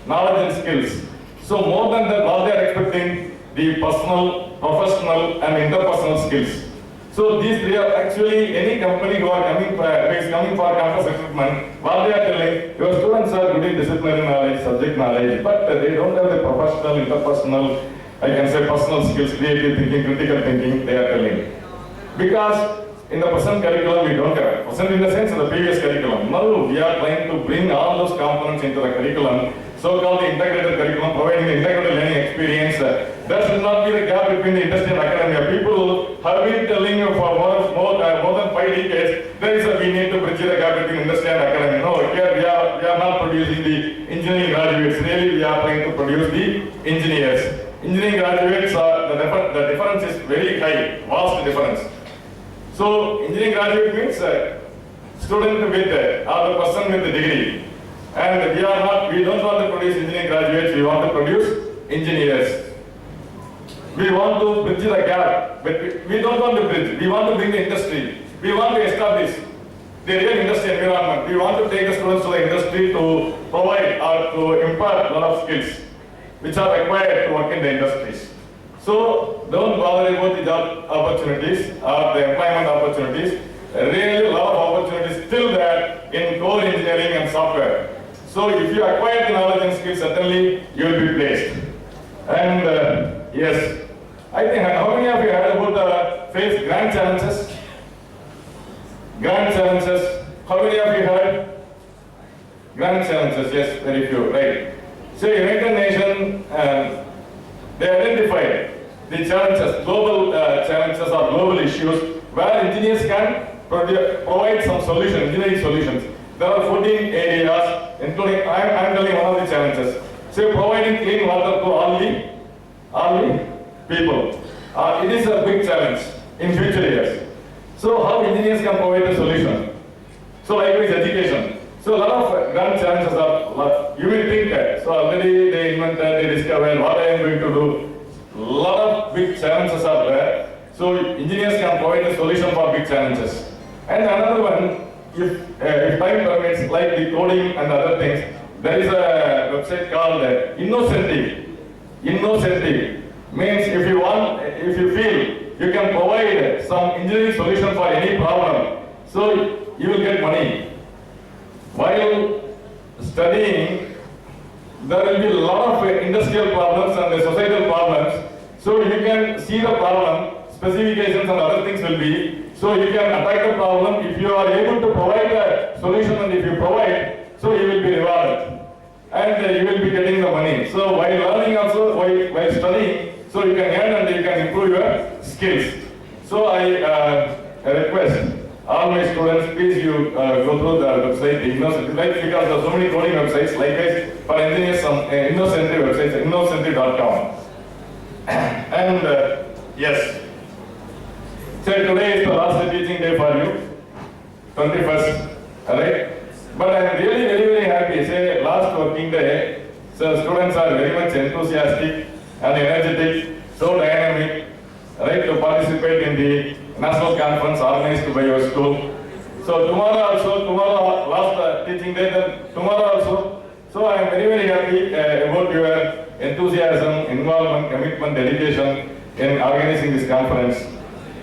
knowledge and skills. So more than that, what they are expecting, the personal, professional and interpersonal skills. So these three are actually any company who are coming for campus recruitment, what they are telling, your students are good in disciplinary knowledge, subject knowledge, but they don't have the professional, interpersonal, I can say personal skills, creative thinking, critical thinking, they are telling. Because in the present curriculum we don't have. Present in the sense of the previous curriculum. Now we are trying to bring all those components into the curriculum, so-called the integrated curriculum, providing the integrated learning experience. There should not be the gap between the industry and academia. People have been telling you for more than 5 decades, we need to bridge the gap between industry and academia. No, here we are not producing the engineering graduates. Really, we are trying to produce the engineers. Engineering graduates very high, vast difference. So engineering graduate means student with or the person with the degree. And we don't want to produce engineering graduates, we want to produce engineers. We want to bridge the gap, but we don't want to bridge, we want to bring the industry. We want to establish the real industry environment. We want to take the students to the industry to provide or to impart a lot of skills which are required to work in the industries. So don't bother about the job opportunities or the employment opportunities. Really a lot of opportunities still there in core engineering and software. So if you acquire the knowledge and skills, certainly you will be placed. And yes, I think how many of you heard about the face grand challenges? Grand challenges. How many of you heard? Grand challenges, yes, very few, right. So United Nations, they identified the challenges, global challenges or global issues where engineers can provide some solutions, engineering solutions. There are 14 areas, including, I'm telling one of the challenges. So providing clean water to all the people. It is a big challenge in future years. So how engineers can provide a solution? So likewise education. So a lot of grand challenges are, you will think that. So already they invented, they discovered what I am going to do. A lot of big challenges are there. So engineers can provide a solution for big challenges. And another one, if time permits, like the coding and other things, there is a website called Innocentive. Innocentive means if you feel you can provide some engineering solution for any problem, so you will get money. While studying, there will be a lot of industrial problems and the societal problems, so you can see the problem, specifications and other things will be, so you can attack the problem. If you are able to provide a solution and if you provide, so you will be rewarded and you will be getting the money. So while learning also, while studying, so you can earn and you can improve your skills. So I request all my students, please you go through the website, Innocentive, like because there are so many coding websites, likewise for engineers, some Innocentive websites, innocentive.com. And yes, so today is the last teaching day for you, 21st, alright? But I am really very happy, say last working day, so students are very much enthusiastic and energetic, so dynamic, right, to participate in the national conference organized by your school. So tomorrow last teaching day, then tomorrow also. So I am very happy about your enthusiasm, involvement, commitment, dedication in organizing this conference.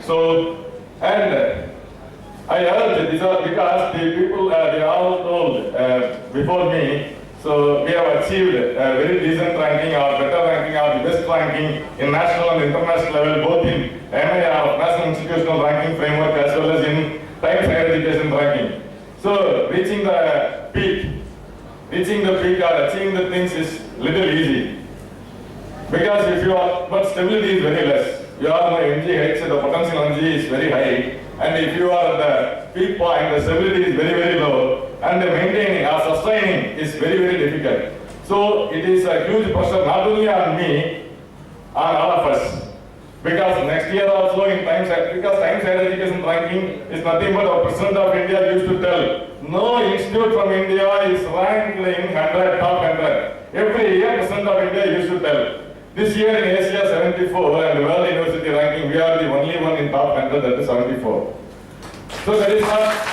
So, and I urge this because the people, they all told before me, so we have achieved a very decent ranking or better ranking or the best ranking in national and international level, both in NIR, National Institutional Ranking Framework, as well as in Times Higher Education ranking. So reaching the peak or achieving the things is little easy. Because if you are, but stability is very less. You are my MGH, the potential energy is very high. And if you are at the peak point, the stability is very low. And the maintaining or sustaining is very difficult. So it is a huge pressure not only on me, on all of us. Because next year also in Times Higher Education ranking is nothing but our President of India used to tell, no institute from India is ranked in 100, top 100. Every year President of India used to tell. This year in Asia 74 and the World University ranking, we are the only one in top 100, that is 74. So that is not...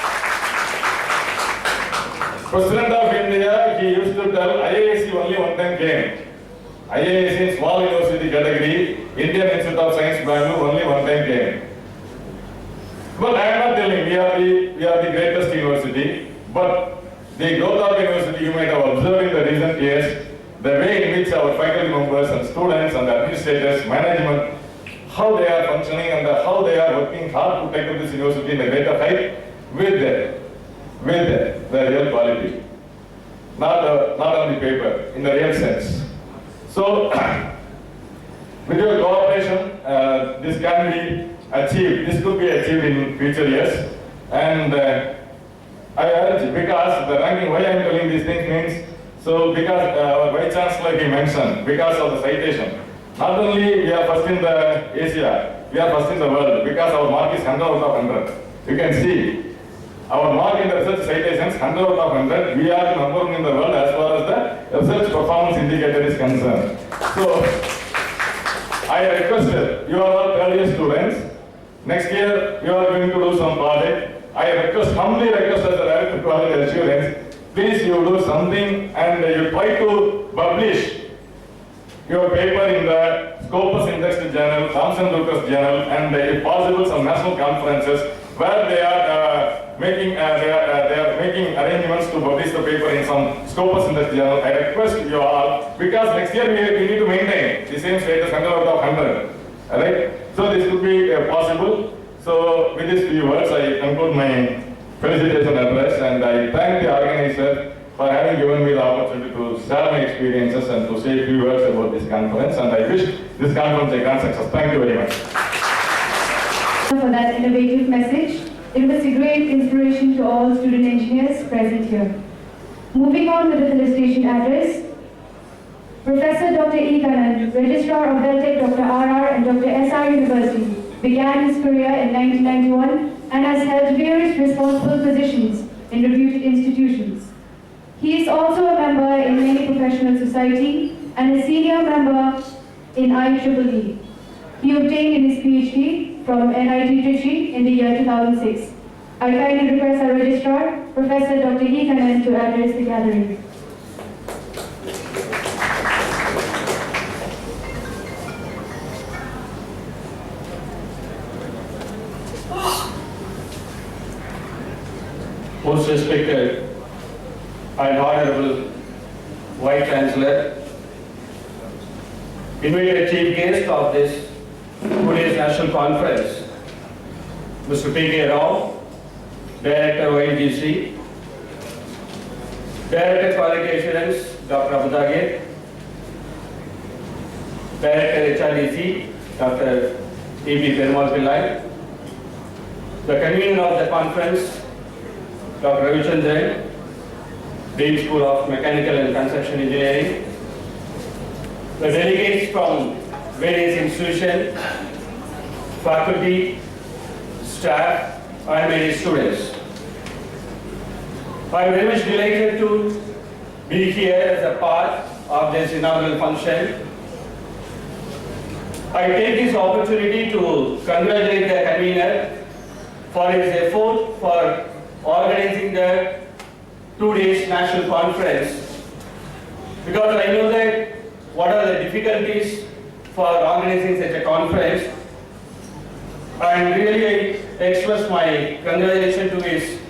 President of India, he used to tell IASC only one time came. IASC in small university category, Indian Institute of Science, Bangalore, only one time came. But I am not telling we are the greatest university, but the growth of university you might have observed in the recent years, the way in which our faculty members and students and administrators, management, how they are functioning and how they are working hard to take up this university in a greater height with the real quality, not on the paper, in the real sense. So, with your cooperation, this can be achieved, this could be achieved in future years. And I urge, because the ranking, why I am telling these things means, so because our Vice Chancellor he mentioned, because of the citation. Not only we are first in the Asia, we are first in the world because our mark is 100 out of 100. You can see our mark in the research citations 100 out of 100. We are number one in the world as far as the research performance indicator is concerned. So I requested, you are all third year students. Next year you are going to do some project. I humbly request as a director of quality assurance, please you do something and you try to publish your paper in the Scopus Indexed Journal, Thomson Reuters Journal, and if possible some national conferences where they are making arrangements to publish the paper in some Scopus Indexed Journal. I request you all, because next year we need to maintain the same status 100 out of 100. Alright? So this could be possible. So with these few words, I conclude my felicitation address, and I thank the organizer for having given me the opportunity to share my experiences and to say a few words about this conference, and I wish this conference a grand success. Thank you very much. For that innovative message. It was a great inspiration to all student engineers present here. Moving on with the felicitation address, Professor Dr. E. Kannan, Registrar of Beltech Dr. R.R. and Dr. S.R. University, began his career in 1991 and has held various responsible positions in reputed institutions. He is also a member in many professional society and a senior member in IEEE. He obtained in his PhD from NIT Trichy in the year 2006. I kindly request our Registrar, Professor Dr. E. Kannan, to address the gathering. Most respected and Honorable Vice Chancellor, invited chief guest of this today's national conference, Mr. P.K. Rao, Director of ONGC, Director Quality Assurance, Dr. Abudagir, Director HRDC, Dr. E.B. Perumal Pillai, the convener of the conference, Dr. Ravichandran, Dean School of Mechanical and Construction Engineering, the delegates from various institutions, faculty, staff, and many students. I am very much delighted to be here as a part of this inaugural function. I take this opportunity to congratulate the convener for his effort for organizing the 2 days national conference, because I know that what are the difficulties for organizing such a conference, and really I express my congratulations to his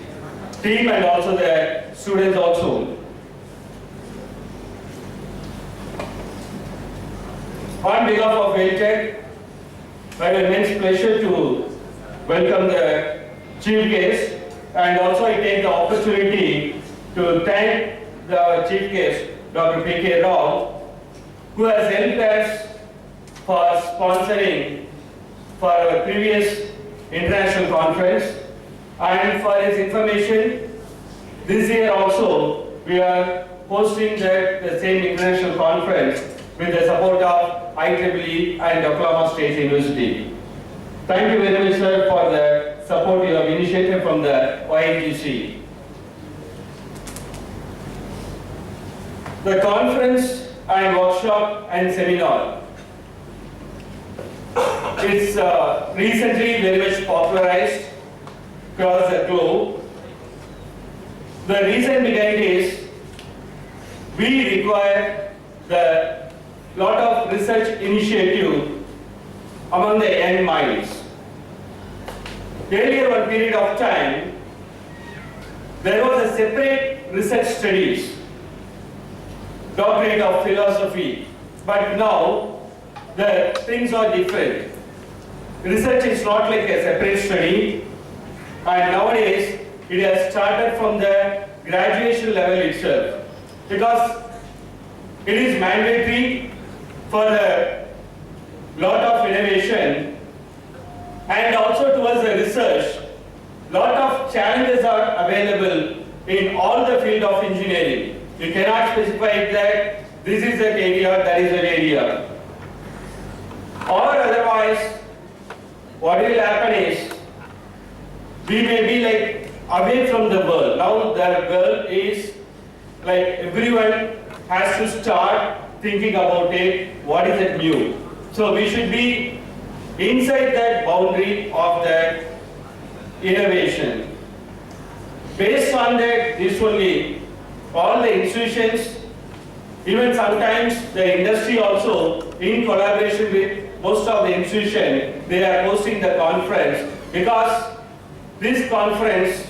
team and also the students also. On behalf of Beltech, I have immense pleasure to welcome the chief guest, and also I take the opportunity to thank the chief guest, Dr. P.K. Rao, who has helped us for sponsoring for our previous international conference, and for his information, this year also we are hosting the same international conference with the support of IEEE and Oklahoma State University. Thank you very much, sir, for the support you have initiated from the ONGC. The conference and workshop and seminar is recently very much popularized across the globe. The reason behind is we require the lot of research initiative among the young minds. Earlier one period of time, there was a separate research studies, doctorate of philosophy, but now the things are different. Research is not like a separate study, and nowadays it has started from the graduation level itself, because it is mandatory for a lot of innovation, and also towards the research, lot of challenges are available in all the field of engineering. You cannot specify that this is an area, that is an area. Or otherwise, what will happen is, we may be like away from the world. Now the world is like everyone has to start thinking about it, what is it new. So we should be inside that boundary of that innovation. Based on that, this only, all the institutions, even sometimes the industry also, in collaboration with most of the institutions, they are hosting the conference, because this conference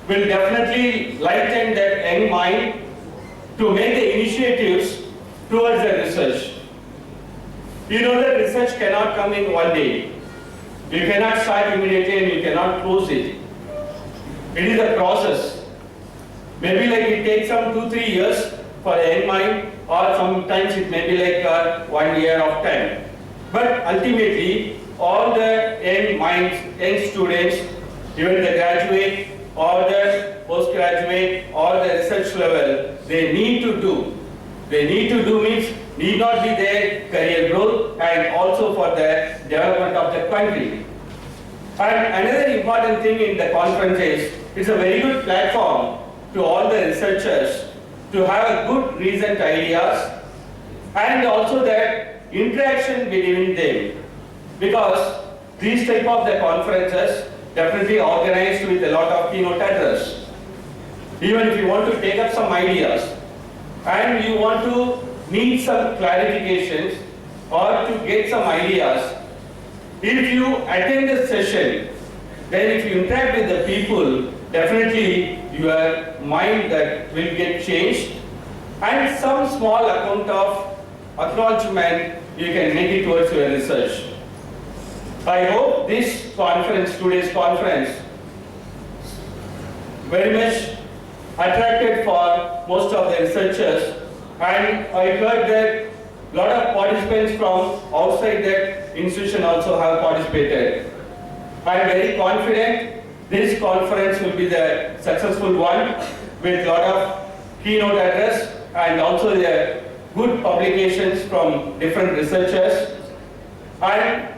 will definitely lighten that young mind to make the initiatives towards the research. You know that research cannot come in one day. You cannot start immediately and you cannot close it. It is a process. Maybe like it takes some 2-3 years for a young mind, or sometimes it may be like 1 year of time. But ultimately, all the young minds, young students, even the graduate or the postgraduate or the research level, they need to do. They need to do means need not be their career growth and also for the development of the country. And another important thing in the conference is, it's a very good platform to all the researchers to have a good recent ideas and also that interaction between them. Because these type of the conferences definitely organized with a lot of keynote address. Even if you want to take up some ideas and you want to need some clarifications or to get some ideas, if you attend the session, then if you interact with the people, definitely your mind that will get changed and some small amount of acknowledgement you can make it towards your research. I hope this conference, today's conference, very much attracted for most of the researchers, and I heard that a lot of participants from outside that institution also have participated. I am very confident this conference will be the successful one with a lot of keynote address and also the good publications from different researchers. And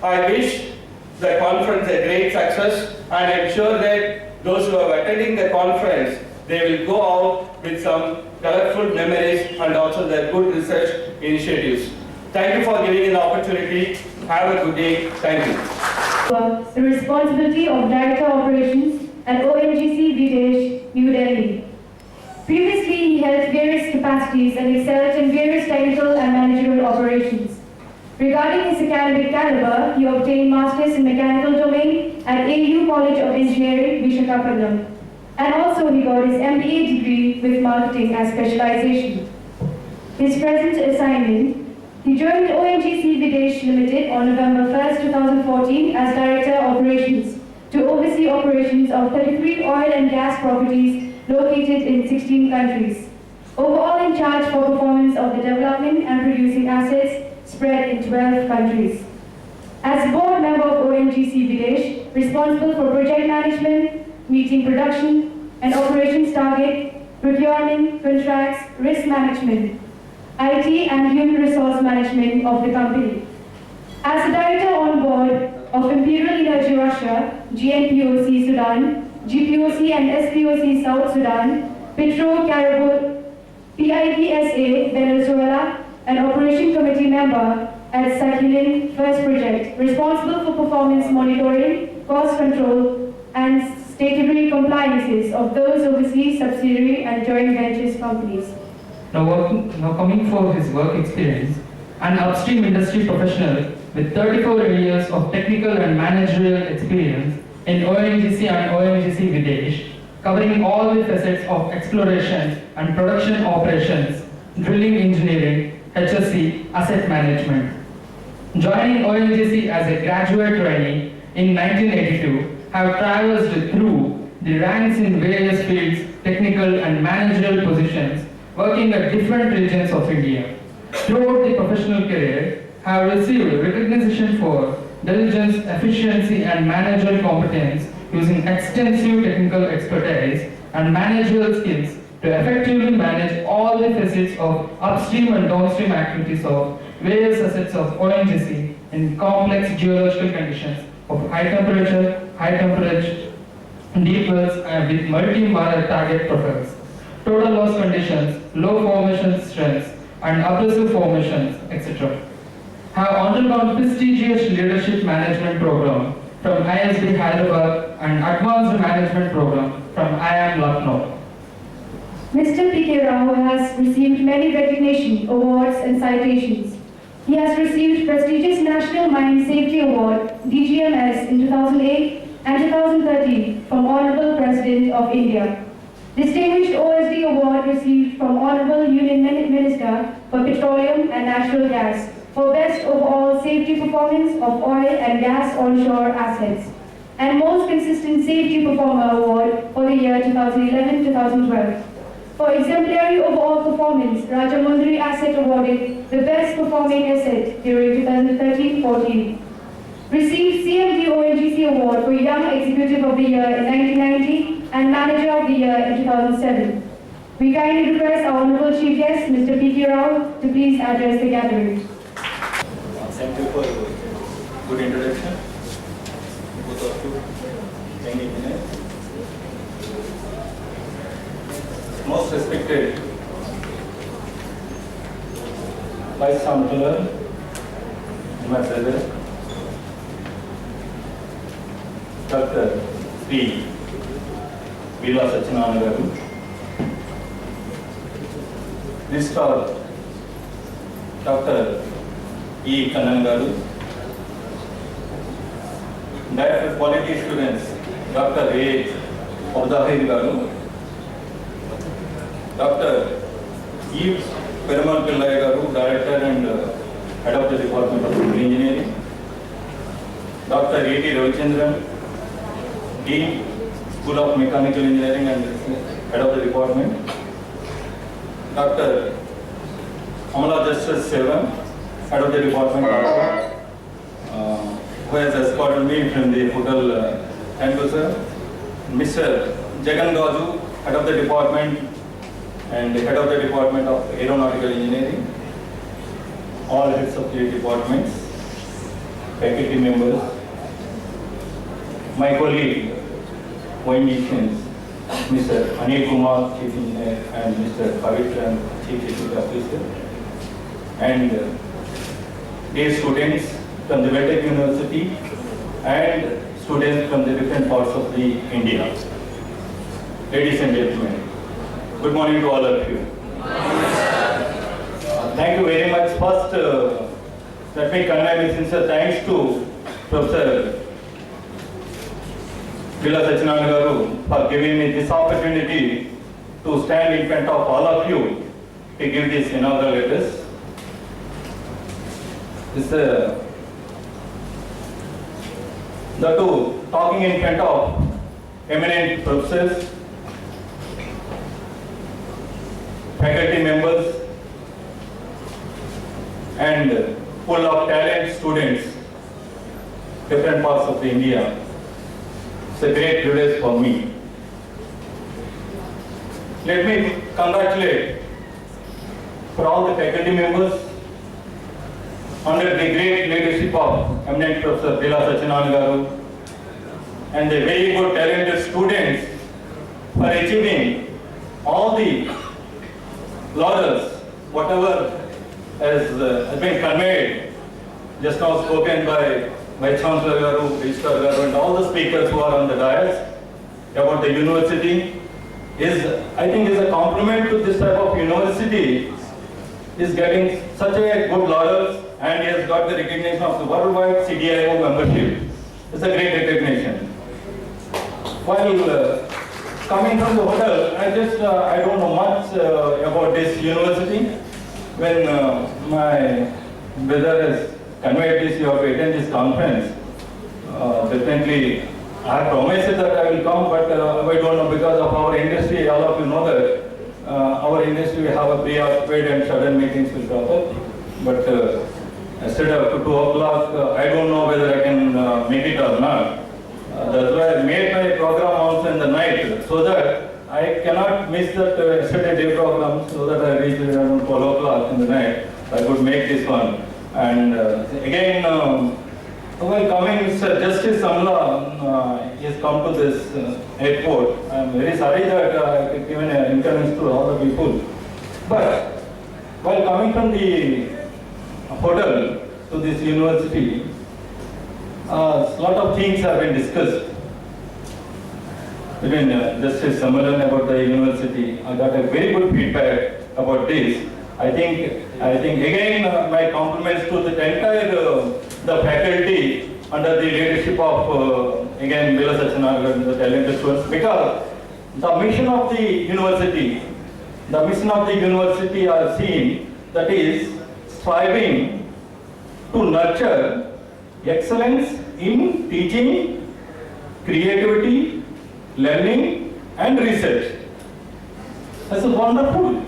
I wish the conference a great success, and I am sure that those who are attending the conference, they will go out with some colorful memories and also the good research initiatives. Thank you for giving me the opportunity. Have a good day. Thank you. The responsibility of Director Operations at ONGC Videsh, New Delhi. Previously, he held various capacities and excelled in various technical and managerial operations. Regarding his academic caliber, he obtained Masters in Mechanical Domain at AU College of Engineering, Visakhapatnam. And also he got his MBA degree with Marketing as specialization. His present assignment, he joined ONGC Videsh Limited on November 1st, 2014 as Director Operations to oversee operations of 33 oil and gas properties located in 16 countries. Overall in charge for performance of the development and producing assets spread in 12 countries. As board member of ONGC Videsh, responsible for project management, meeting production and operations target, procurement, contracts, risk management, IT and human resource management of the company. As a director on board of Imperial Energy Russia, GNPOC Sudan, GPOC and SPOC South Sudan, Petro Caribou, PIVSA Venezuela, and Operation Committee member at Sakhalin First Project, responsible for performance monitoring, cost control, and statutory compliances of those overseas subsidiary and joint ventures companies. Now coming for his work experience, an upstream industry professional with 34 years of technical and managerial experience in ONGC and ONGC Videsh, covering all the facets of exploration and production operations, drilling engineering, HSC, asset management. Joining ONGC as a graduate trainee in 1982, have traversed through the ranks in various fields, technical and managerial positions, working at different regions of India. Throughout the professional career, have received recognition for diligence, efficiency and managerial competence using extensive technical expertise and managerial skills to effectively manage all the facets of upstream and downstream activities of various assets of ONGC in complex geological conditions of high temperature, deep wells and with multi-target profiles, total loss conditions, low formation strengths, and abrasive formations, etc. Have undergone prestigious leadership management program from ISB Hyderabad and advanced management program from IIM Lucknow. Mr. P.K. Rao has received many recognition, awards and citations. He has received prestigious National Mine Safety Award, DGMS, in 2008 and 2013 from Honorable President of India. Distinguished OSD Award received from Honorable Union Minister for Petroleum and Natural Gas for Best Overall Safety Performance of Oil and Gas Onshore Assets, and Most Consistent Safety Performer Award for the year 2011-2012. For exemplary overall performance, Rajamundry Asset awarded the best performing asset during 2013-14. Received CMD ONGC Award for Young Executive of the Year in 1990 and Manager of the Year in 2007. We kindly request our Honorable Chief Guest, Mr. P.K. Rao, to please address the gathering. Thank you for good introduction. Both of you. Thank you. Most respected Vice Chancellor, my brother, Dr. Sri Bila Sachinanda Garu, Registrar Dr. E. Kannan Garu, Director of Quality Students, Dr. A. Abdahir Garu, Dr. E. Perumal Pillai Garu, Director and Head of the Department of Civil Engineering, Dr. A. T. Ravichandran, Dean, School of Mechanical Engineering and Head of the Department, Dr. Amala Justice Sevan, Head of the Department, who has escorted me from the hotel. Thank you, sir. Mr. Jagan Gaju, Head of the Department and the Head of the Department of Aeronautical Engineering, all heads of the departments, faculty members, my colleague, co-engineers, Mr. Anil Kumar, Chief Engineer, and Mr. Pavitran, Chief Executive Officer, and dear students from the Mech University and students from the different parts of the India. Ladies and gentlemen, good morning to all of you. Thank you very much. First, let me convey my sincere thanks to Professor Bila Sachinanda Garu for giving me this opportunity to stand in front of all of you to give this inaugural address. Talking in front of eminent professors, faculty members, and full of talent students, different parts of India. It's a great privilege for me. Let me congratulate for all the faculty members under the great leadership of eminent Professor Bila Sachinanda Garu and the very good talented students for achieving all the laurels, whatever has been conveyed, just now spoken by Vice Chancellor Garu, Registrar Garu, and all the speakers who are on the dais about the university, I think is a compliment to this type of university, is getting such a good laurels, and he has got the recognition of the worldwide CDIO membership. It's a great recognition. While coming from the hotel, I don't know much about this university. When my brother has conveyed this, you have to attend this conference. Definitely, I have promised that I will come, but I don't know, because of our industry, all of you know that our industry, we have a preoccupied and sudden meetings will drop up. But instead of 2 o'clock, I don't know whether I can make it or not. That's why I made my program also in the night, so that I cannot miss that yesterday day program, so that I reach around 12 o'clock in the night. I could make this one. And again, while coming, Mr. Justice Amla has come to this airport. I am very sorry that I have given an inconvenience to all the people. But while coming from the hotel to this university, a lot of things have been discussed between Justice Samaran about the university. I got a very good feedback about this. I think again my compliments to the entire the faculty under the leadership of again Bila Sachanagar, the talented students, because the mission of the university are seen, that is striving to nurture excellence in teaching, creativity, learning and research. That's wonderful.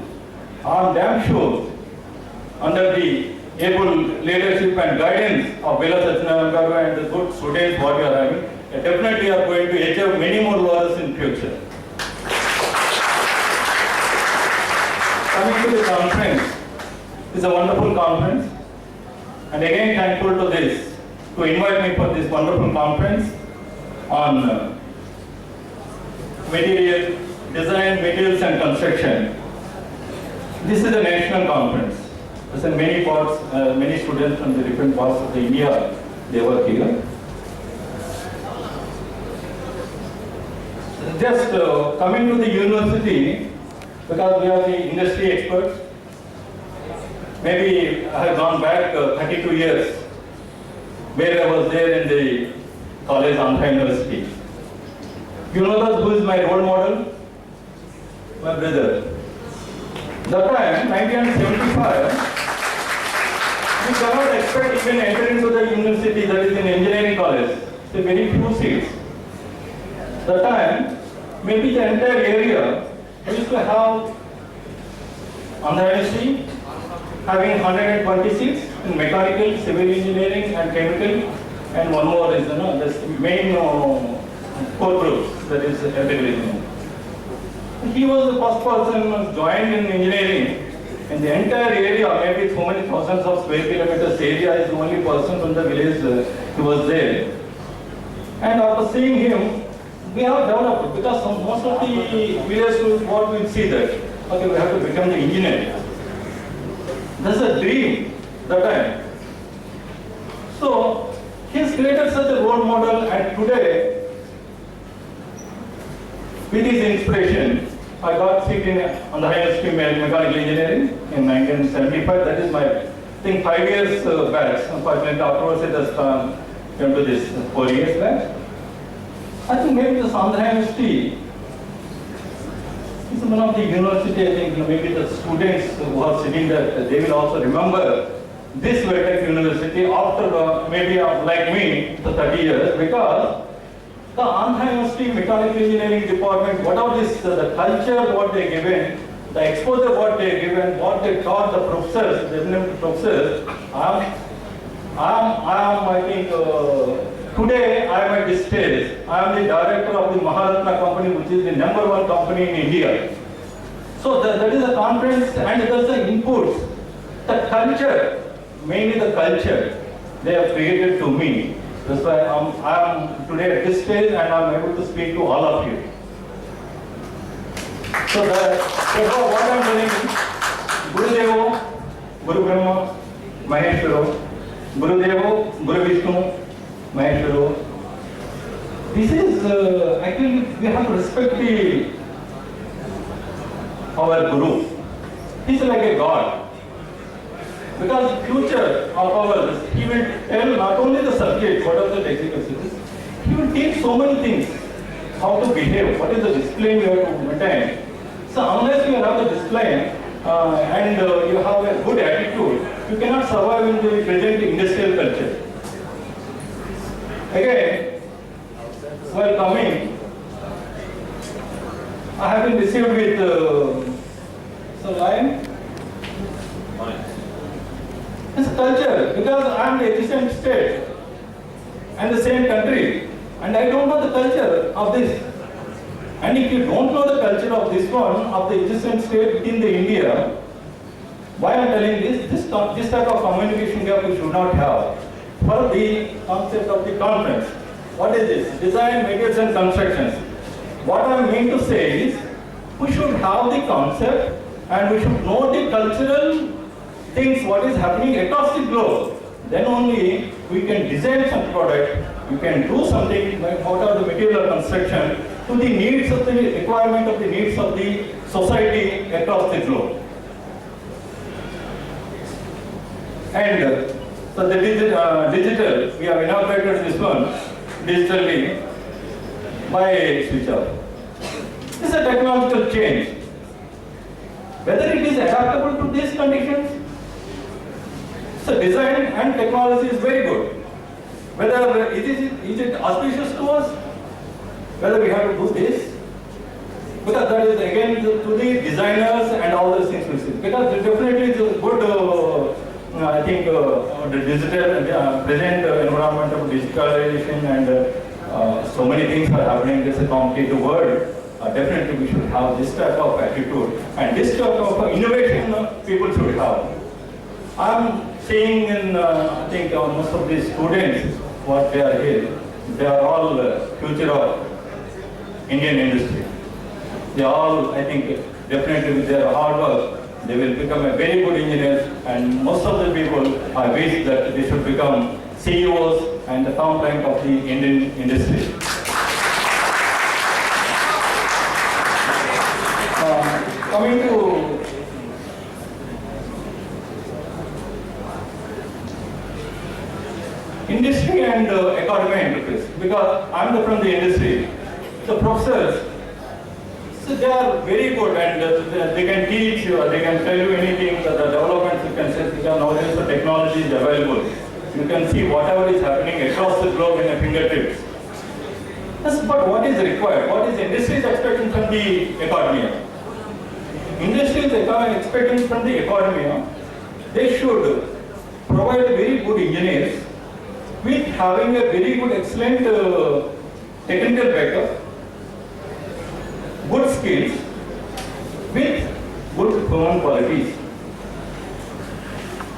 I'm damn sure under the able leadership and guidance of Bila Sachanagar and the good students what you are having, definitely are going to achieve many more laurels in future. Coming to the conference, it's a wonderful conference, and again thankful to this, to invite me for this wonderful conference on material design, materials and construction. This is a national conference. There's many parts, many students from the different parts of India, they were here. Just coming to the university, because we are the industry experts, maybe I have gone back 32 years, where I was there in the college Andhra University. You know who is my role model? My brother. That time, 1975, we cannot expect even entering into the university, that is in engineering college. It's a very few seats. That time, maybe the entire area, we used to have Andhra University having 120 seats in mechanical, civil engineering and chemical, and one more is the main core groups, that is electrical engineering. He was the first person who joined in engineering. In the entire area, maybe so many thousands of square kilometers area, is the only person from the village who was there. And after seeing him, we have developed, because most of the village what we see that, okay, we have to become the engineer. That's a dream that time. So, he's created such a role model, and today, with his inspiration, I got seat on the highest stream in mechanical engineering in 1975. That is my, I think, 5 years back. Unfortunately, afterwards it has come to this 4 years back. I think maybe the Andhra University is one of the university, I think maybe the students who are sitting there, they will also remember this Tech University after maybe like me, the 30 years, because the Andhra University Mechanical Engineering Department, whatever this, the culture what they given, the exposure what they given, what they taught the professors, the eminent professors, I think, today I am at this stage. I am the director of the Maharatna company, which is the #1 company in India. So that is a conference, and there's the inputs, the culture, mainly the culture they have created to me. That's why I am today at this stage, and I am able to speak to all of you. So what I am doing is, Guru Devo, Guru Brahma, Maheshwaro, Guru Devo, Guru Vishnu, Maheshwaro. This is actually we have to respect our Guru. He is like a God. Because future of ours, he will tell not only the subject, what are the executions, he will teach so many things, how to behave, what is the discipline you have to maintain. So unless you have the discipline and you have a good attitude, you cannot survive in the present industrial culture. Again, while coming, I have been received with some line. It's culture, because I am the adjacent state and the same country, and I don't know the culture of this. And if you don't know the culture of this one, of the adjacent state within the India, Why I'm telling this type of communication gap we should not have. For the concept of the conference, what is this? Design, materials and constructions. What I mean to say is, we should have the concept and we should know the cultural things, what is happening across the globe. Then only we can design some product, we can do something like what are the material construction to the needs of the requirement of the needs of the society across the globe. And so the digital, we have inaugurated this one digitally by switch off. This is a technological change. Whether it is adaptable to these conditions, so design and technology is very good. Whether is it auspicious to us, whether we have to do this, because that is again to the designers and all those things we see. Because definitely it is good, I think the digital, present environment of digitalization and so many things are happening in this competitive world. Definitely we should have this type of attitude and this type of innovation people should have. I'm seeing in, I think most of these students, what they are here, they are all future of Indian industry. They all, I think, definitely with their hard work, they will become a very good engineers, and most of the people I wish that they should become CEOs and the top rank of the Indian industry. Coming to industry and academic interface, because I'm from the industry, the professors, so they are very good and they can teach you, they can tell you anything, the developments you can say, because nowadays the technology is available. You can see whatever is happening across the globe in a fingertips. Yes, but what is required? What is the industry is expecting from the academia? Industry is expecting from the academia, they should provide very good engineers with having a very good, excellent technical backup, good skills, with good human qualities.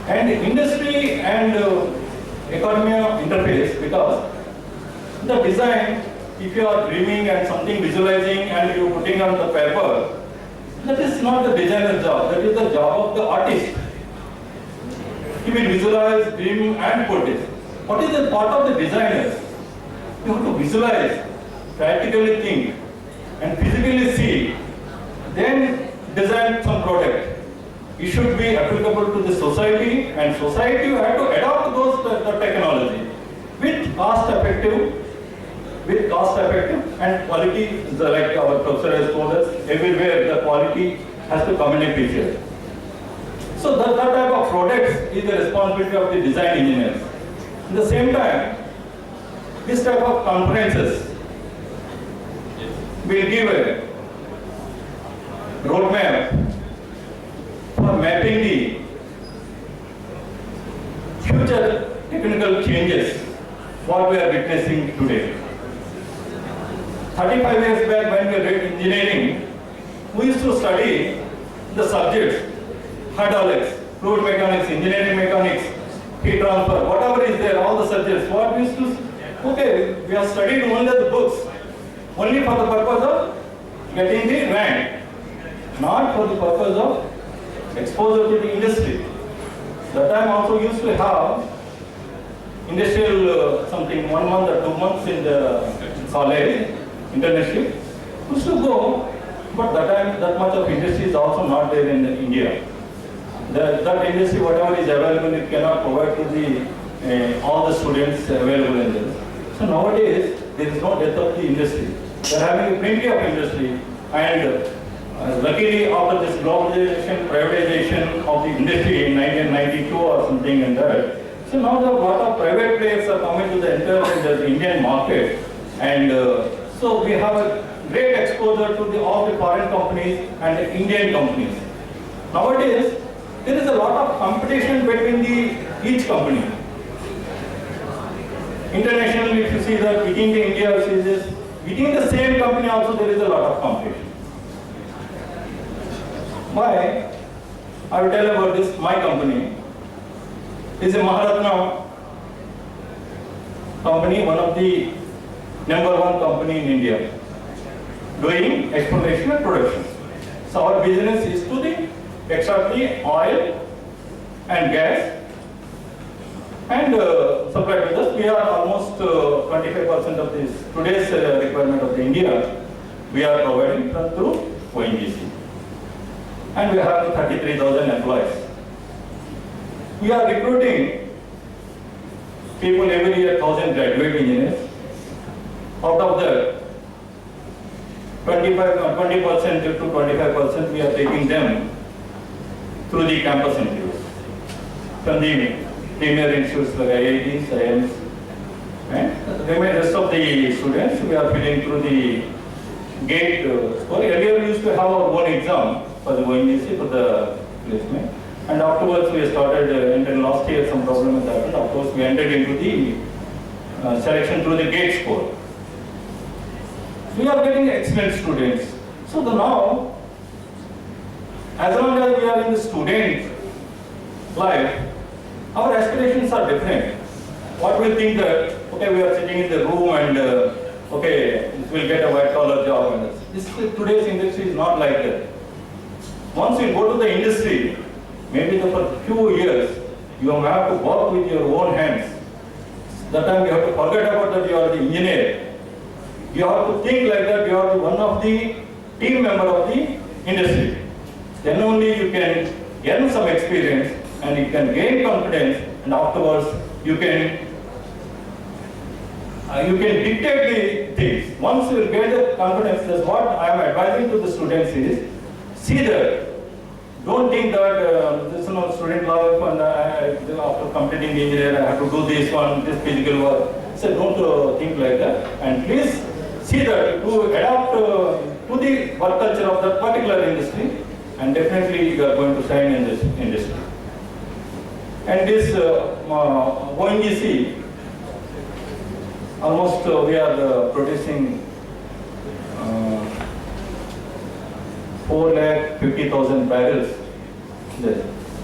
And industry and academia interface, because the design, if you are dreaming and something visualizing and you putting on the paper, that is not the designer's job, that is the job of the artist. He will visualize, dream and put it. What is the part of the designers? You have to visualize, practically think and physically see, then design some product. It should be applicable to the society, and society have to adopt those the technology with cost effective and quality, like our professor has told us, everywhere the quality has to come in a picture. So that type of products is the responsibility of the design engineers. At the same time, this type of conferences will give a roadmap for mapping the future technical changes, what we are witnessing today. 35 years back when we read engineering, we used to study the subjects, hydraulics, fluid mechanics, engineering mechanics, heat transfer, whatever is there, all the subjects. What we used to, okay, we have studied only the books, only for the purpose of getting the rank, not for the purpose of exposure to the industry. That time also used to have industrial something 1 month or 2 months in the college, internship. Used to go, but that time that much of industry is also not there in India. That industry, whatever is available, it cannot provide to the all the students available in this. So nowadays there is no death of the industry. They are having plenty of industry, and luckily after this globalization, privatization of the industry in 1992 or something and that, so now there are a lot of private players are coming to the entire Indian market, and so we have a great exposure to all the foreign companies and the Indian companies. Nowadays, there is a lot of competition between each company. Internationally, if you see that within the India, within the same company also there is a lot of competition. Why? I will tell about this. My company is a Maharatna company, one of the #1 company in India, doing exploration and production. So our business is to extract the oil and gas and supply to us. We are almost 25% of this today's requirement of the India. We are providing through ONGC. And we have 33,000 employees. We are recruiting people every year, 1,000 graduate engineers. Out of that, 20% to 25% we are taking them through the campus interviews from the premier institutes like IITs, IIMs, and the rest of the students we are filling through the gate score. Earlier we used to have our own exam for the ONGC for the placement, and afterwards we started entering last year some problem with that. Of course, we entered into the selection through the gate score. We are getting excellent students. So now, as long as we are in the student life, our aspirations are different. What we think that, okay, we are sitting in the room and okay, we'll get a white collar job. And today's industry is not like that. Once you go to the industry, maybe for a few years, you have to work with your own hands. That time you have to forget about that you are the engineer. You have to think like that you are one of the team member of the industry. Then only you can gain some experience and you can gain confidence, and afterwards you can dictate the things. Once you get the confidence, that's what I am advising to the students is, see that. Don't think that this is not student life and after completing the engineer I have to do this one, this physical work. So don't think like that, and please see that to adapt to the work culture of that particular industry, and definitely you are going to shine in this industry. And this ONGC, almost we are producing 450,000 barrels.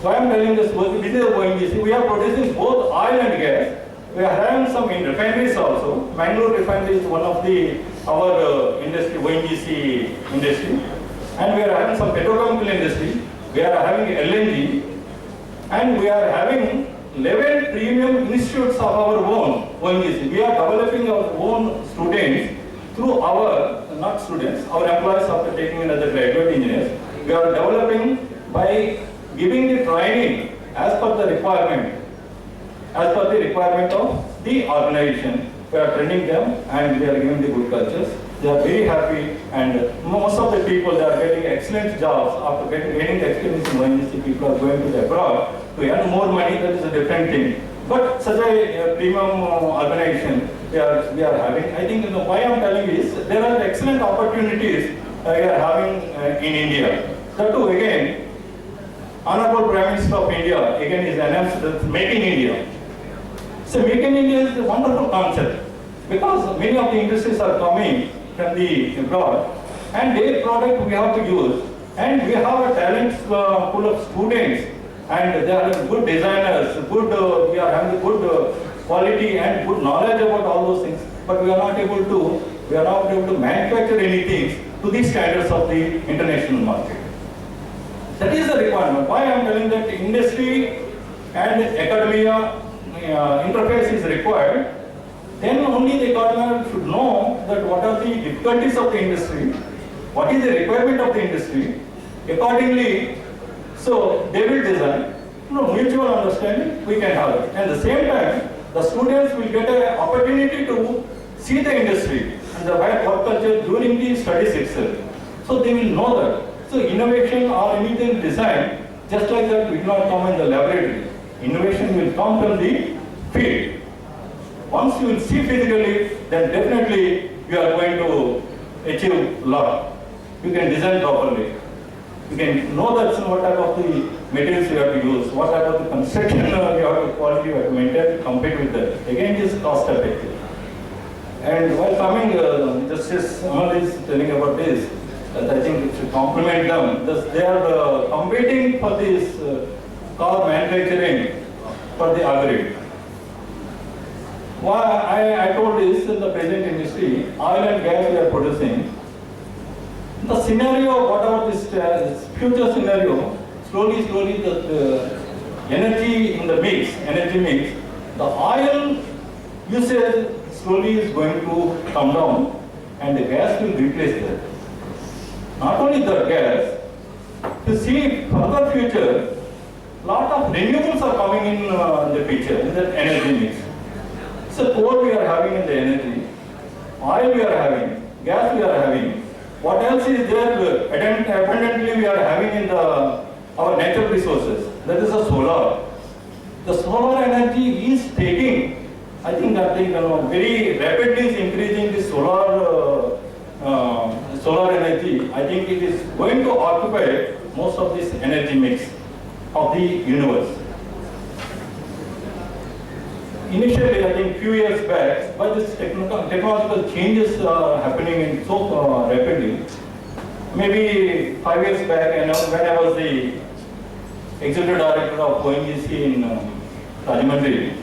Why I am telling this? This is ONGC. We are producing both oil and gas. We are having some in refineries also. Mangalore refinery is one of our industry, ONGC industry, and we are having some petrochemical industry. We are having LNG, and we are having 11 premium institutes of our own ONGC. We are developing our own students through our, not students, our employees after taking in as a graduate engineers. We are developing by giving the training as per the requirement of the organization. We are training them and we are giving the good cultures. They are very happy, and most of the people, they are getting excellent jobs after gaining the experience in ONGC. People are going to the abroad to earn more money. That is a different thing. But such a premium organization we are having. I think why I am telling is there are excellent opportunities we are having in India. That too, again, Honorable Prime Minister of India again is announced that Make in India. So Make in India is a wonderful concept, because many of the industries are coming from the abroad, and their product we have to use, and we have a talent pool of students, and they are good designers, we are having good quality and good knowledge about all those things, but we are not able to manufacture anything to the standards of the international market. That is the requirement. Why I am telling that industry and academia interface is required, then only the academia should know that what are the difficulties of the industry, what is the requirement of the industry. Accordingly, so they will design. Mutual understanding we can have it. And at the same time, the students will get an opportunity to see the industry and the work culture during the studies itself. So they will know that. So innovation or anything design, just like that, will not come in the laboratory. Innovation will come from the field. Once you will see physically, then definitely you are going to achieve a lot. You can design properly. You can know that what type of the materials you have to use, what type of the construction you have to quality you have to maintain to compete with that. Again, it is cost effective. And while coming, Justice Amal is telling about this, that I think it should complement them. Thus they are competing for this car manufacturing for the agri. Why I told this in the present industry, oil and gas we are producing. The scenario, whatever this future scenario, slowly the energy in the mix, the oil usage slowly is going to come down and the gas will replace that. Not only the gas, to see further future, lot of renewables are coming in the picture, in the energy mix. So coal we are having in the energy, oil we are having, gas we are having. What else is there abundantly we are having in our natural resources? That is the solar. The solar energy is taking, I think very rapidly is increasing the solar energy. I think it is going to occupy most of this energy mix of the universe. Initially, I think few years back, but this technological changes are happening in so rapidly. Maybe 5 years back, when I was the executive director of ONGC in Rajahmundry,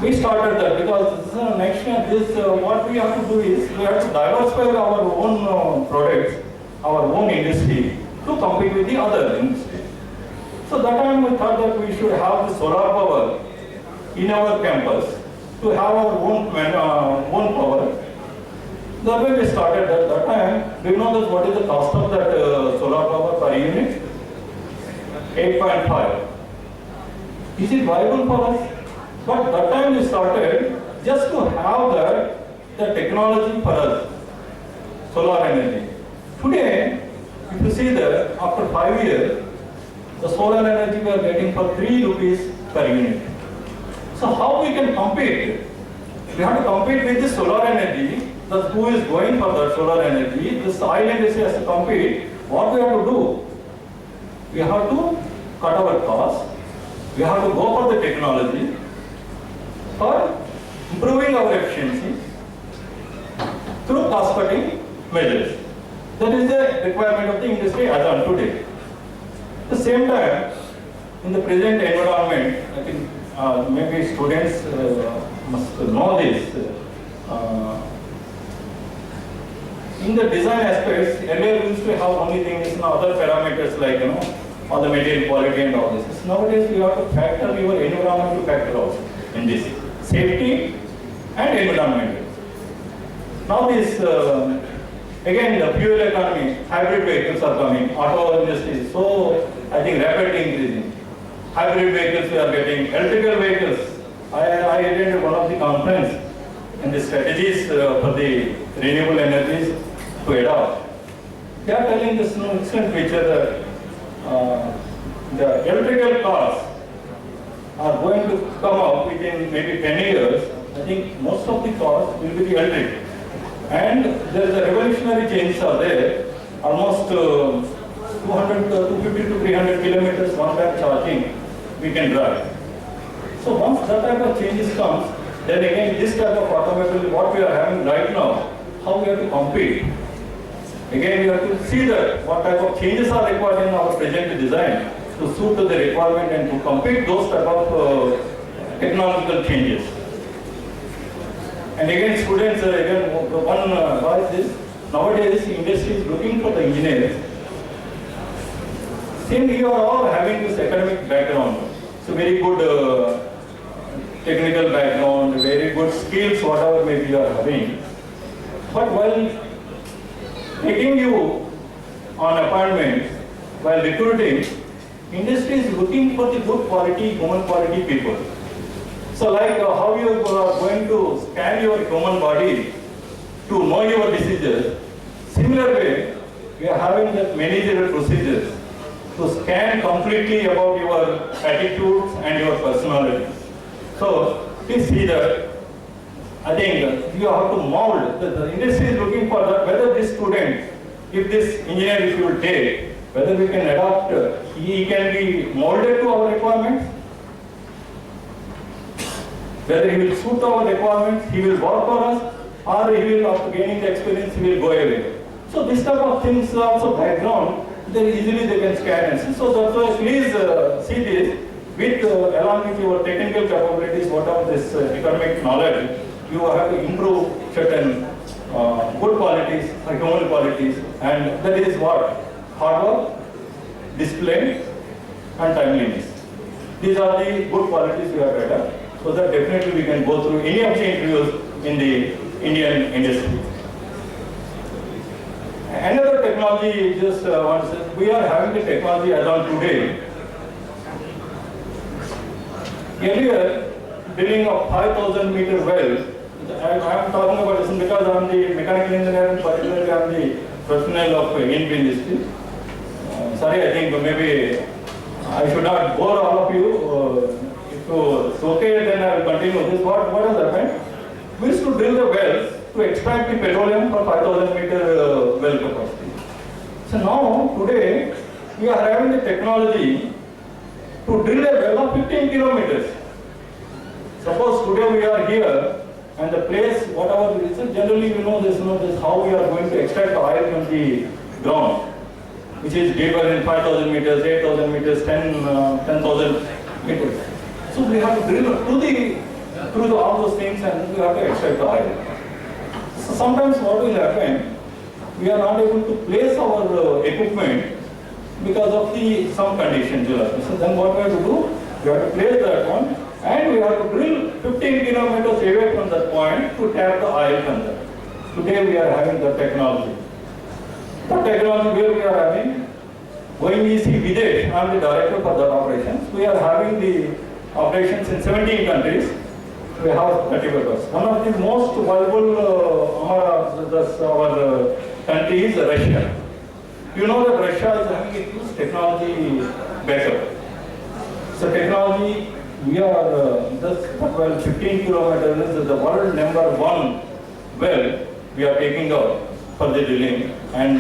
we started that because next year, what we have to do is we have to diversify our own products, our own industry to compete with the other industry. So that time we thought that we should have the solar power in our campus to have our own power. That way we started that time. Do you know that what is the cost of that solar power per unit? 8.5. Is it viable for us? But that time we started just to have the technology for us, solar energy. Today, if you see that after 5 years, the solar energy we are getting for 3 rupees per unit. So how we can compete? We have to compete with the solar energy. That's who is going for that solar energy. This oil industry has to compete. What we have to do? We have to cut our costs. We have to go for the technology for improving our efficiency through cost cutting measures. That is the requirement of the industry as on today. At the same time, in the present environment, I think maybe students must know this. In the design aspects, earlier we used to have only things, other parameters like all the material quality and all this. Nowadays we have to factor your environmental factor also in this safety and environmental. Now this again the fuel economy, hybrid vehicles are coming. Auto industry is so I think rapidly increasing. Hybrid vehicles we are getting, electrical vehicles. I attended one of the conference and the strategies for the renewable energies to adopt. They are telling this excellent feature that the electrical cars are going to come up within maybe 10 years. I think most of the cars will be the electric. And there is a revolutionary changes are there. Almost 250 to 300 kilometers one time charging we can drive. So once that type of changes comes, then again this type of automobile what we are having right now, how we have to compete. Again we have to see that what type of changes are required in our present design to suit to the requirement and to compete those type of technological changes. And again students, one advice is, nowadays industry is looking for the engineers. Since you are all having this academic background, so very good technical background, very good skills, whatever maybe you are having. But while taking you on appointment, while recruiting, industry is looking for the good quality, human quality people. So like how you are going to scan your human body to know your diseases, similar way, we are having that managerial procedures to scan completely about your attitudes and your personality. So please see that. I think you have to mold. The industry is looking for that, whether this student, if this engineer if you will take, whether we can adopt, he can be molded to our requirements, whether he will suit our requirements, he will work for us, or he will, after gaining the experience, he will go away. So this type of things also background, then easily they can scan and see. So that's why please see this with along with your technical capabilities, whatever this economic knowledge, you have to improve certain good qualities, human qualities, and that is what? Hard work, discipline, and timeliness. These are the good qualities we have better. So that definitely we can go through any of the interviews in the Indian industry. Another technology, just we are having the technology as on today. Earlier, drilling of 5,000 meter well, I am talking about this because I am the mechanical engineer and particularly I am the personnel of NP industry. Sorry, I think maybe I should not bore all of you. If it's okay, then I will continue this. What has happened? We used to drill the wells to extract the petroleum for 5,000 meter well capacity. So now, today, we are having the technology to drill a well of 15 kilometers. Suppose today we are here and the place, whatever it is, generally we know this how we are going to extract the oil from the ground, which is deeper in 5,000 meters, 8,000 meters, 10,000 meters. So we have to drill through all those things and we have to extract the oil. So sometimes what will happen, we are not able to place our equipment because of some conditions. So then what we have to do, we have to place that one and we have to drill 15 kilometers away from that point to tap the oil from there. Today we are having the technology. The technology where we are having, ONGC Videsh, I am the director for that operations. We are having the operations in 17 countries. We have 35%. One of the most valuable our country is Russia. You know that Russia is having a huge technology backup. So technology, we are just 15 kilometers is the world #1 well we are taking out for the drilling, and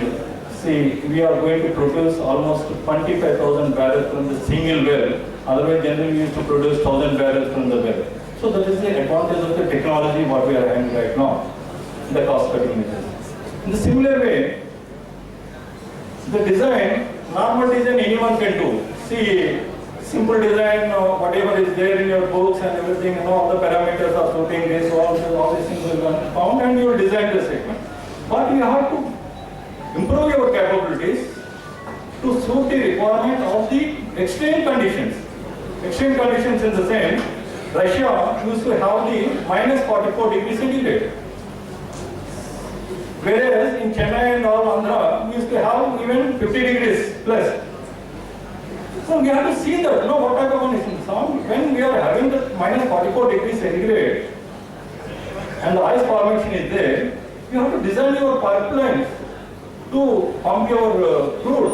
see we are going to produce almost 25,000 barrels from the single well. Otherwise generally we used to produce 1,000 barrels from the well. So that is the advantage of the technology what we are having right now, the cost cutting measures. In the similar way, the design, normal design anyone can do. See, simple design, whatever is there in your books and everything, all the parameters of shooting this, all these things will be found and you will design the segment. But you have to improve your capabilities to suit the requirement of the extreme conditions. Extreme conditions in the same, Russia used to have the -44 degrees centigrade. Whereas in Chennai and all Andhra, we used to have even 50 degrees plus. So we have to see that, what type of conditions. When we are having the -44 degrees centigrade and the ice formation is there, you have to design your pipelines to pump your crude.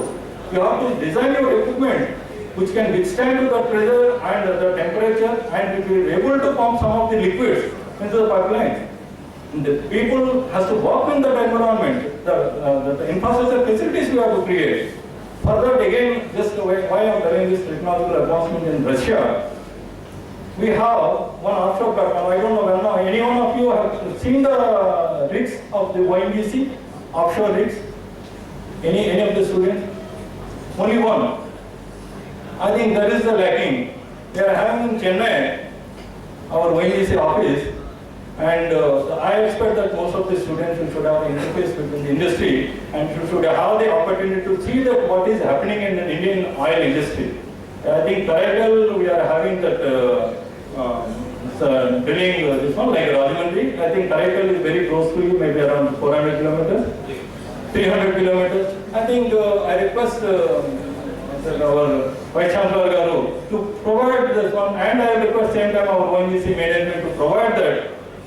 You have to design your equipment which can withstand the pressure and the temperature and it will be able to pump some of the liquids into the pipeline. The people has to work in that environment. The infrastructure facilities we have to create. Further, again, just why I am telling this technological advancement in Russia, we have one offshore platform. I don't know whether any one of you have seen the rigs of the ONGC, offshore rigs. Any of the students? Only one. I think that is the lacking. They are having in Chennai, our ONGC office, and I expect that most of the students should have an interface with the industry and should have the opportunity to see that what is happening in the Indian oil industry. I think Karaikal, we are having that drilling this one like Rajahmundry. I think Karaikal is very close to you, maybe around 400 kilometers, 300 kilometers. I think I request our Vice Chancellor Garu to provide this one, and I request same time our ONGC management to provide that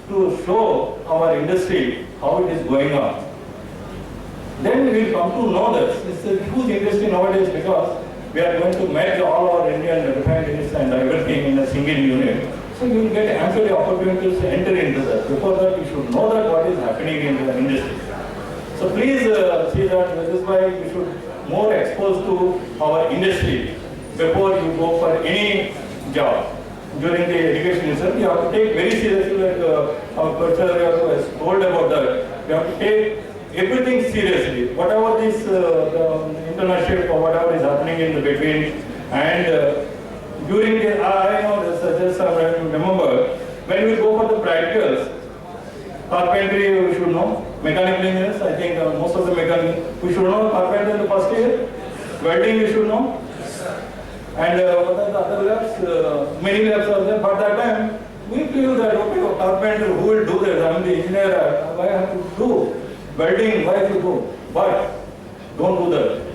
to show our industry how it is going on. Then we will come to know that it's a huge industry nowadays because we are going to merge all our Indian refined units and everything in a single unit. So you will get ample opportunities to enter into that. Before that, you should know that what is happening in the industry. So please see that this is why we should more exposed to our industry before you go for any job. During the education itself, you have to take very seriously, like our professor has told about that. You have to take everything seriously. Whatever this the internship or whatever is happening in the between and during the, I know this, just I remember when we go for the practicals, carpentry we should know, mechanical engineers, I think most of the mechanical, we should know carpentry in the first year, welding we should know, and what are the other labs, many labs are there, but that time we feel that okay, carpenter who will do that, I am the engineer, why I have to do, welding, why to do, but don't do that.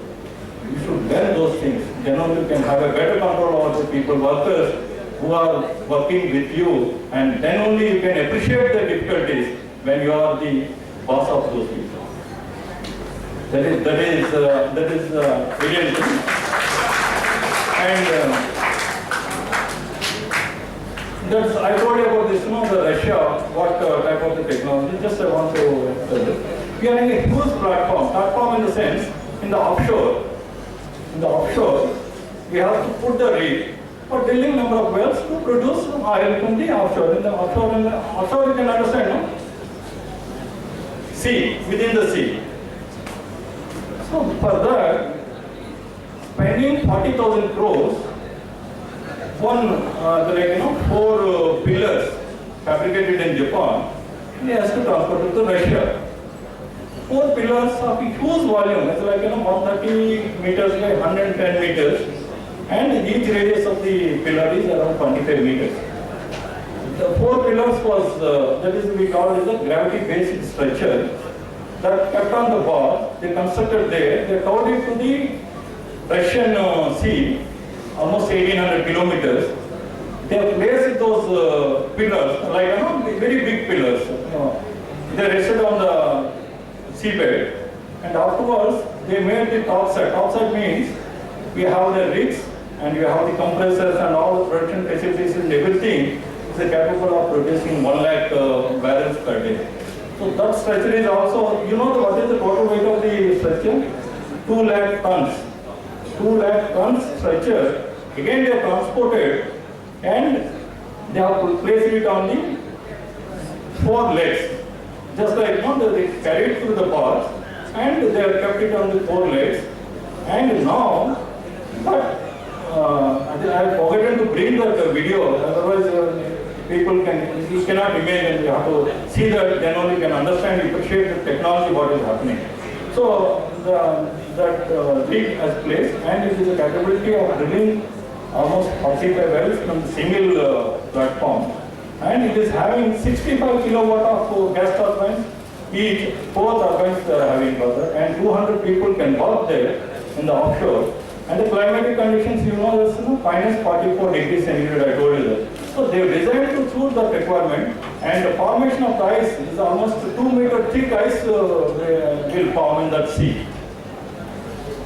You should learn those things, then only you can have a better control over the people, workers who are working with you, and then only you can appreciate the difficulties when you are the boss of those people. That is brilliant. And that's, I told you about this, the Russia, what type of the technology, just I want to tell you. We are in a huge platform in the sense, in the offshore, we have to put the rig for drilling number of wells to produce oil from the offshore. In the offshore you can understand, no? Sea, within the sea. So for that, spending 40,000 crores, four pillars fabricated in Japan, he has to transport it to Russia. 4 pillars of a huge volume, it's like 130 meters by 110 meters, and each radius of the pillar is around 25 meters. The 4 pillars was, that is we call it the gravity-based structure that kept on the bar, they constructed there, they towed it to the Russian sea, almost 1800 kilometers. They have placed those pillars, like very big pillars. They rested on the seabed, and afterwards they made the topside. Topside means we have the rigs and we have the compressors and all the production facilities and everything is capable of producing 1 lakh barrels per day. So that structure is also, what is the total weight of the structure? 2 lakh tons. 2 lakh tons structure. Again they are transported and they have placed it on the 4 legs. Just like they carried through the bars and they have kept it on the 4 legs. And now, but I have forgotten to bring that video, otherwise you cannot imagine, you have to see that, then only you can understand, appreciate the technology, what is happening. So that rig has placed, and it is a capability of drilling almost 45 wells from the single platform. And it is having 65 kilowatt of gas turbines, each 4 turbines they are having further, and 200 people can work there in the offshore. And the climatic conditions, there's minus 44 degrees centigrade, I told you that. So they have designed to suit that requirement, and the formation of the ice is almost 2 meter thick ice will form in that sea.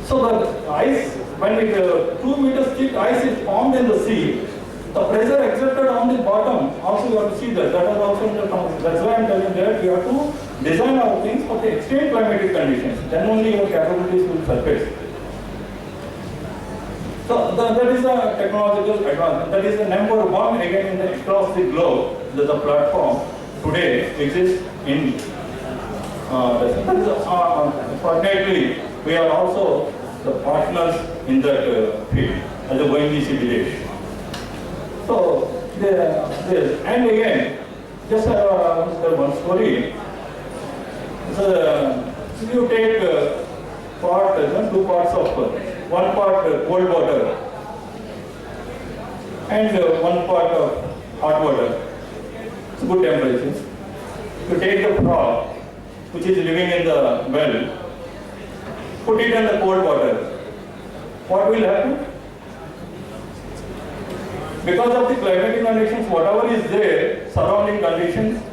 So the ice, when 2 meters thick ice is formed in the sea, the pressure exerted on the bottom, also you have to see that, that is also in the concept. That's why I am telling that you have to design our things for the extreme climatic conditions, then only your capabilities will surface. So that is a technological advance. That is the number 1 again across the globe. The platform today exists in. Fortunately, we are also the partners in that field as a ONGC village. So and again, just one story. So you take two parts of. 1 part cold water and 1 part of hot water. It's good temperature. You take the frog, which is living in the well, put it in the cold water. What will happen? Because of the climatic conditions, whatever is there, surrounding conditions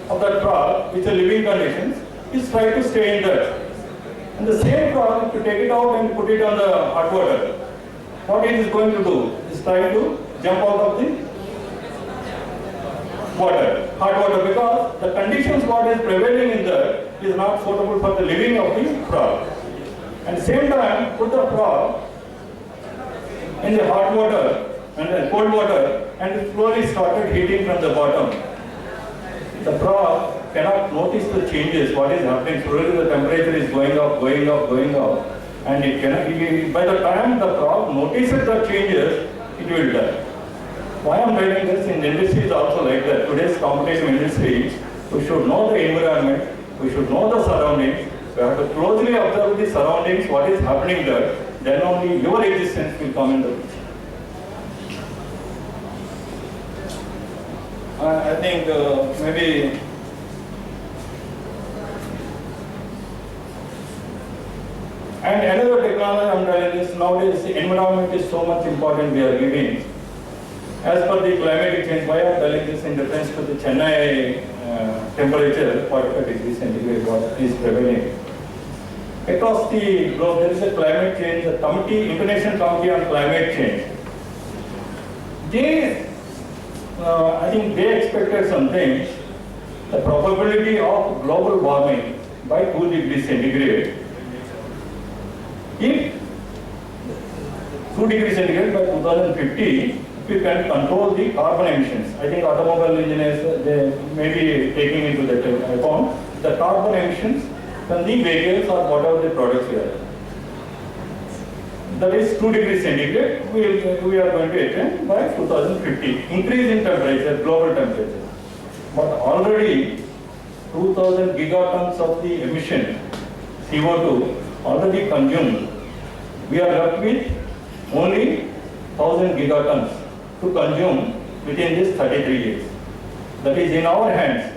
of that frog, which are living conditions, is try to stay in that. And the same frog, if you take it out and put it on the hot water, what it is going to do? It is trying to jump out of the water, hot water, because the conditions what is prevailing in there is not suitable for the living of the frog. And same time, put the frog in the hot water and then cold water, and it slowly started heating from the bottom. The frog cannot notice the changes, what is happening. Slowly the temperature is going up, going up, going up. And it cannot, by the time the crop notices the changes, it will die. Why I am telling this, in industry is also like that. Today's competitive industry, we should know the environment, we should know the surroundings, we have to closely observe the surroundings, what is happening there, then only your existence will come in the picture. I think maybe and another technology I'm telling is nowadays the environment is so much important we are giving. As per the climatic change, why I'm telling this in reference to the Chennai temperature, 45 degrees centigrade what is prevailing. Across the globe there is a climate change, the committee, International Committee on Climate Change. They I think they expected something, the probability of global warming by 2 degrees centigrade. If 2 degrees centigrade by 2050, we can control the carbon emissions. I think automobile engineers, they may be taking into that account, the carbon emissions from the vehicles or whatever the products we are. That is 2 degrees centigrade, we are going to attain by 2050. Increase in temperature, global temperature. But already 2000 gigatons of the emission, CO2, already consumed. We are left with only 1000 gigatons to consume within this 33 years. That is in our hands,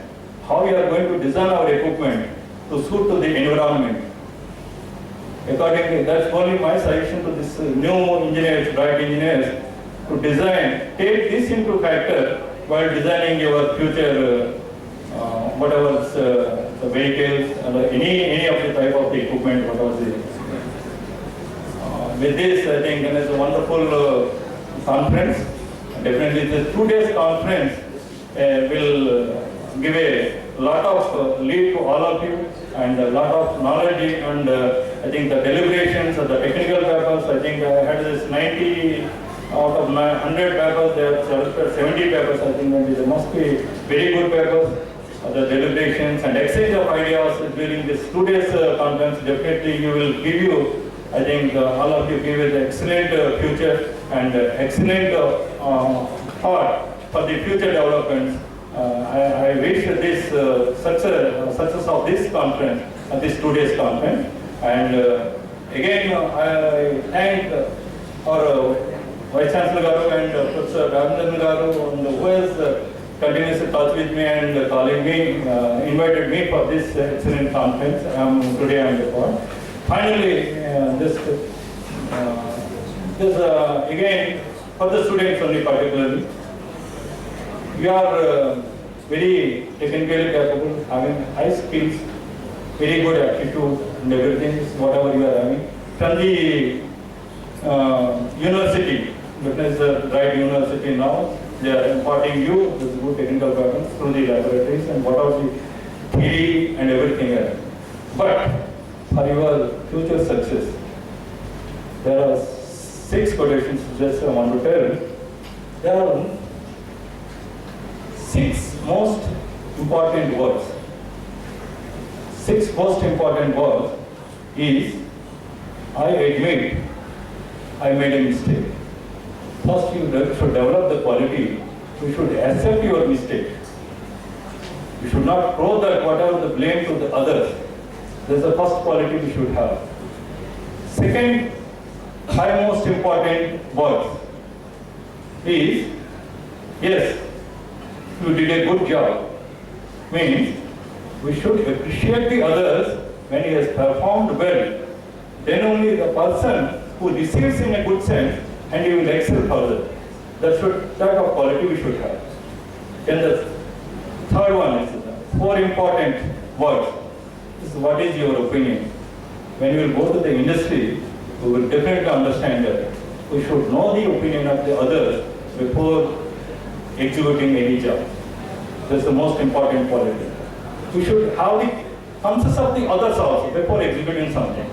how we are going to design our equipment to suit to the environment. Accordingly, that's only my suggestion to this new engineers, bright engineers, to design, take this into factor while designing your future, whatever the vehicles, any of the type of the equipment, whatever the. With this, I think it is a wonderful conference. Definitely, the 2 days conference will give a lot of lead to all of you and a lot of knowledge, and I think the deliberations, the technical papers, I think I had this 90 out of 100 papers, they have selected 70 papers. I think maybe there must be very good papers. The deliberations and exchange of ideas during this 2 days conference, definitely you will give you, I think all of you give it excellent future and excellent thought for the future developments. I wish this success of this conference, this 2 days conference. And again, I thank our Vice Chancellor Garu and Professor Ravindran Garu, who has continuously touch with me and calling me, invited me for this excellent conference. Today I am the part. Finally, again, for the students only particularly, you are very technically capable, having high skills, very good attitude and everything, whatever you are having. From the university, that is the right university now, they are imparting you this good technical background through the laboratories and whatever the theory and everything else. But for your future success, there are 6 quotations just I want to tell. There are 6 most important words. 6 most important words is, I admit I made a mistake. First, you should develop the quality. You should accept your mistake. You should not throw that whatever the blame to the others. That's the first quality we should have. Second, 5 most important words is, yes, you did a good job. Means, we should appreciate the others when he has performed well. Then only the person who receives in a good sense and he will excel further. That type of quality we should have. Then the third one is 4 important words. This is what is your opinion. When you will go to the industry, we will definitely understand that we should know the opinion of the others before executing any job. That's the most important quality. We should have the consensus of the others also before executing something.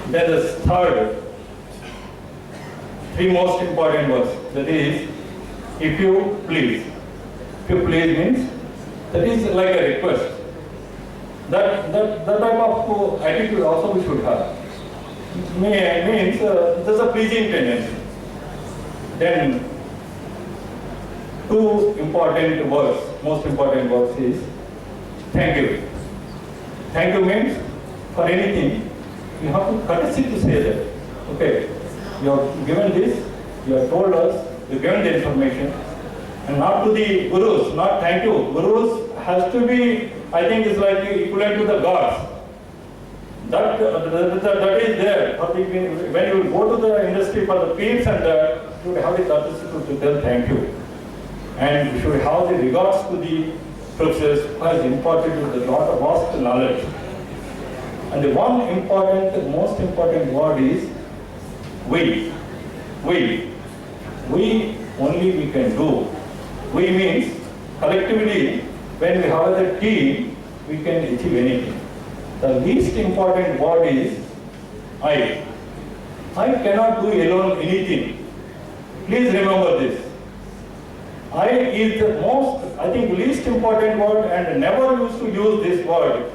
Then the third, 3 most important words. That is, if you please. If you please means That is like a request. That type of attitude also we should have. Means there's a pleasing tendency. Then two important words, most important words is thank you. Thank you means for anything, you have to courtesy to say that. Okay, you have given this, you have told us, you have given the information, and not to the gurus, not thank you. Gurus has to be, I think, is like equivalent to the gods. That is there. When you go to the industry for the peers and you should have the courtesy to tell thank you. And you should have the regards to the professors who has imparted you a lot of vast knowledge. And the one important, most important word is we. We only we can do. We means collectively, when we have a team, we can achieve anything. The least important word is I. I cannot do alone anything. Please remember this. I is the most, I think, least important word, and never used to use this word.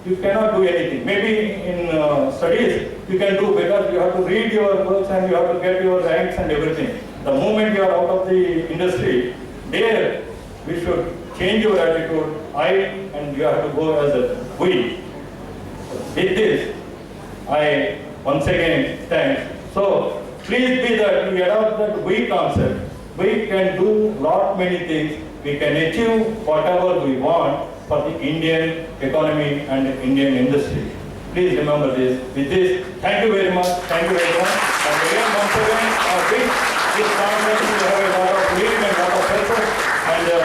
You cannot do anything. Maybe in studies you can do because you have to read your books and you have to get your ranks and everything. The moment you are out of the industry, there we should change your attitude, I, and you have to go as a we. With this, I once again thanks. So please be that we adopt that we concept. We can do lot many things. We can achieve whatever we want for the Indian economy and Indian industry. Please remember this. With this, thank you very much. Thank you very much. And again, once again, this conference will have a lot of lead and a lot of success. And a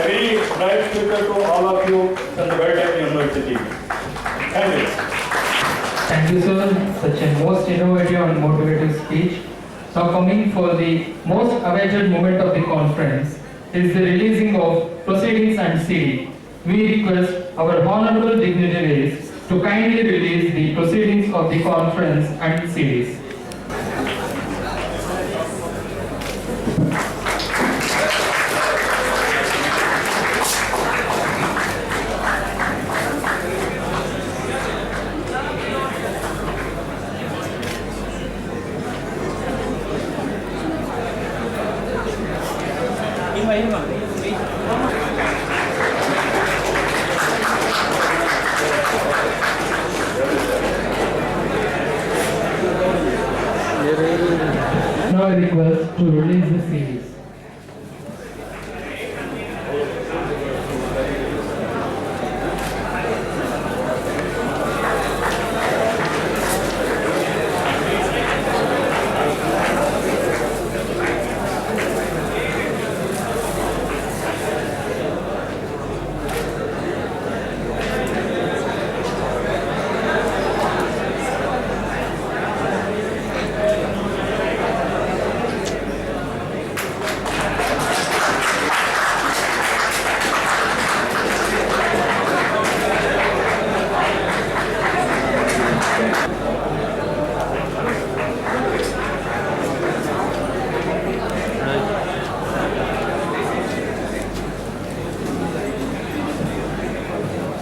very bright future to all of you from the Beltec University. Thank you. Thank you, sir. Such a most innovative and motivative speech. Now coming for the most awaited moment of the conference is the releasing of proceedings and CD. We request our honorable dignitaries to kindly release the proceedings of the conference and CDs. Now I request to release the series.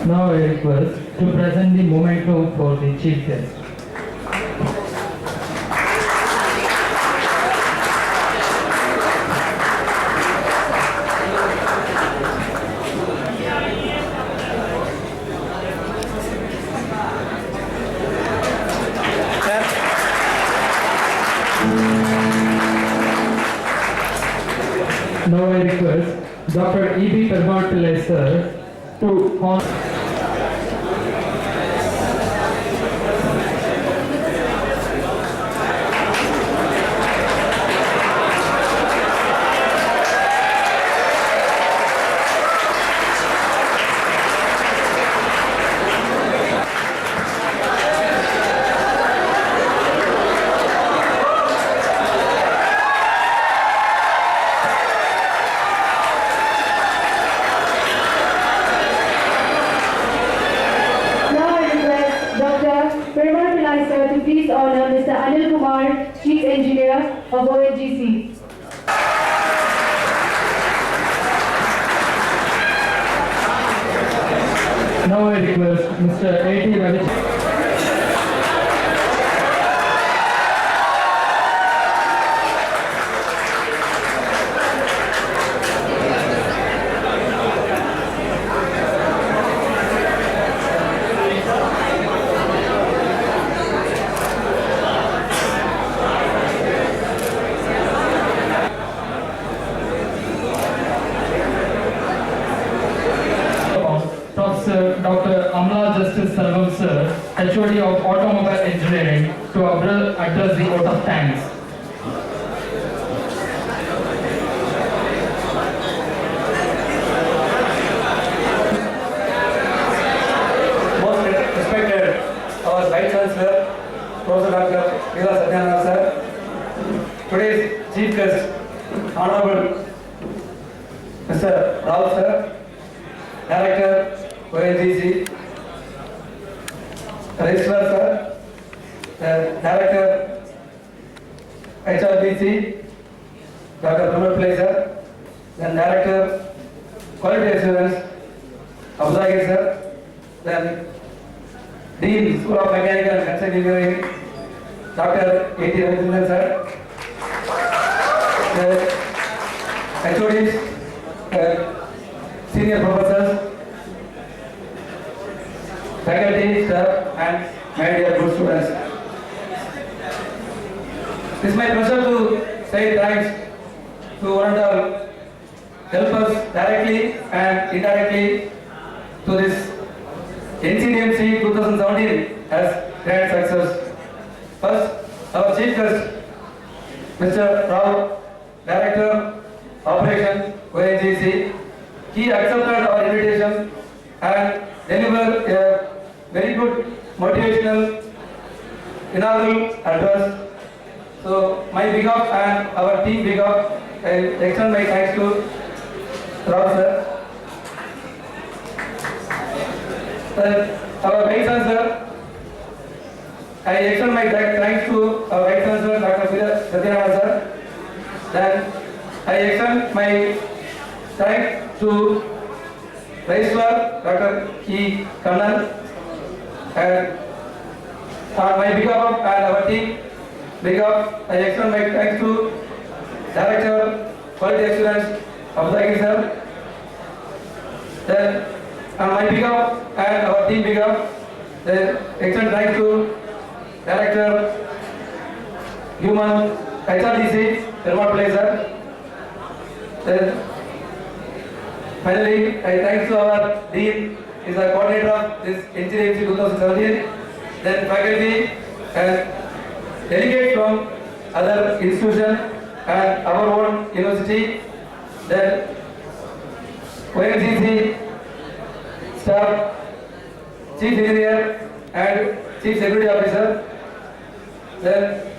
Now I request to present the memento for the chief guest. Now I request Dr. E.B. Permat Pillai sir to honor. To please honor Mr. Anil Kumar, Chief Engineer of ONGC. now I request Mr. A.T. Ravi. Professor Dr. Amla Justice Sarvam Sir, HOD of Automobile Engineering, to address the vote of thanks. Most respected our Vice Chancellor, Professor Dr. Veera Satyanarayana Sir, today's Chief Guest, Honorable Mr. Rao Sir, Director, ONGC, Registrar Sir, Director, HRBC, Dr. Pramod Pillai Sir, then Director, Quality Assurance, Abdullah Sir, then Dean, School of Mechanical and Construction Engineering, Dr. A.T. Ravi Sir, the HODs, senior professors, faculty, staff, and my dear good students. It is my pleasure to say thanks to one and all help us directly and indirectly to this NCDMC 2017 as grand success. First, our chief guest, Mr. Rao, Director, Operation ONGC. He accepted our invitation and delivered a very good motivational inaugural address. So my big up and our team big up, I extend my thanks to Rao sir. Our Vice Chancellor, I extend my thanks to our Vice Chancellor Dr. Veera Satyanarayana sir. Then I extend my thanks to Registrar Dr. E. Kannan, and my big up and our team big up. I extend my thanks to Director Quality Assurance Abdullah sir. Then my big up and our team big up. Then extend thanks to Director Human HRDC Pramod Pillai sir. Then finally, I thank to our Dean, is the coordinator of this NCDMC 2017, then faculty and delegates from other institutions and our own university, then ONGC staff, chief engineer and chief security officer. Then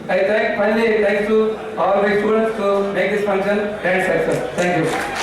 finally thanks to all my students to make this function grand success. Thank you.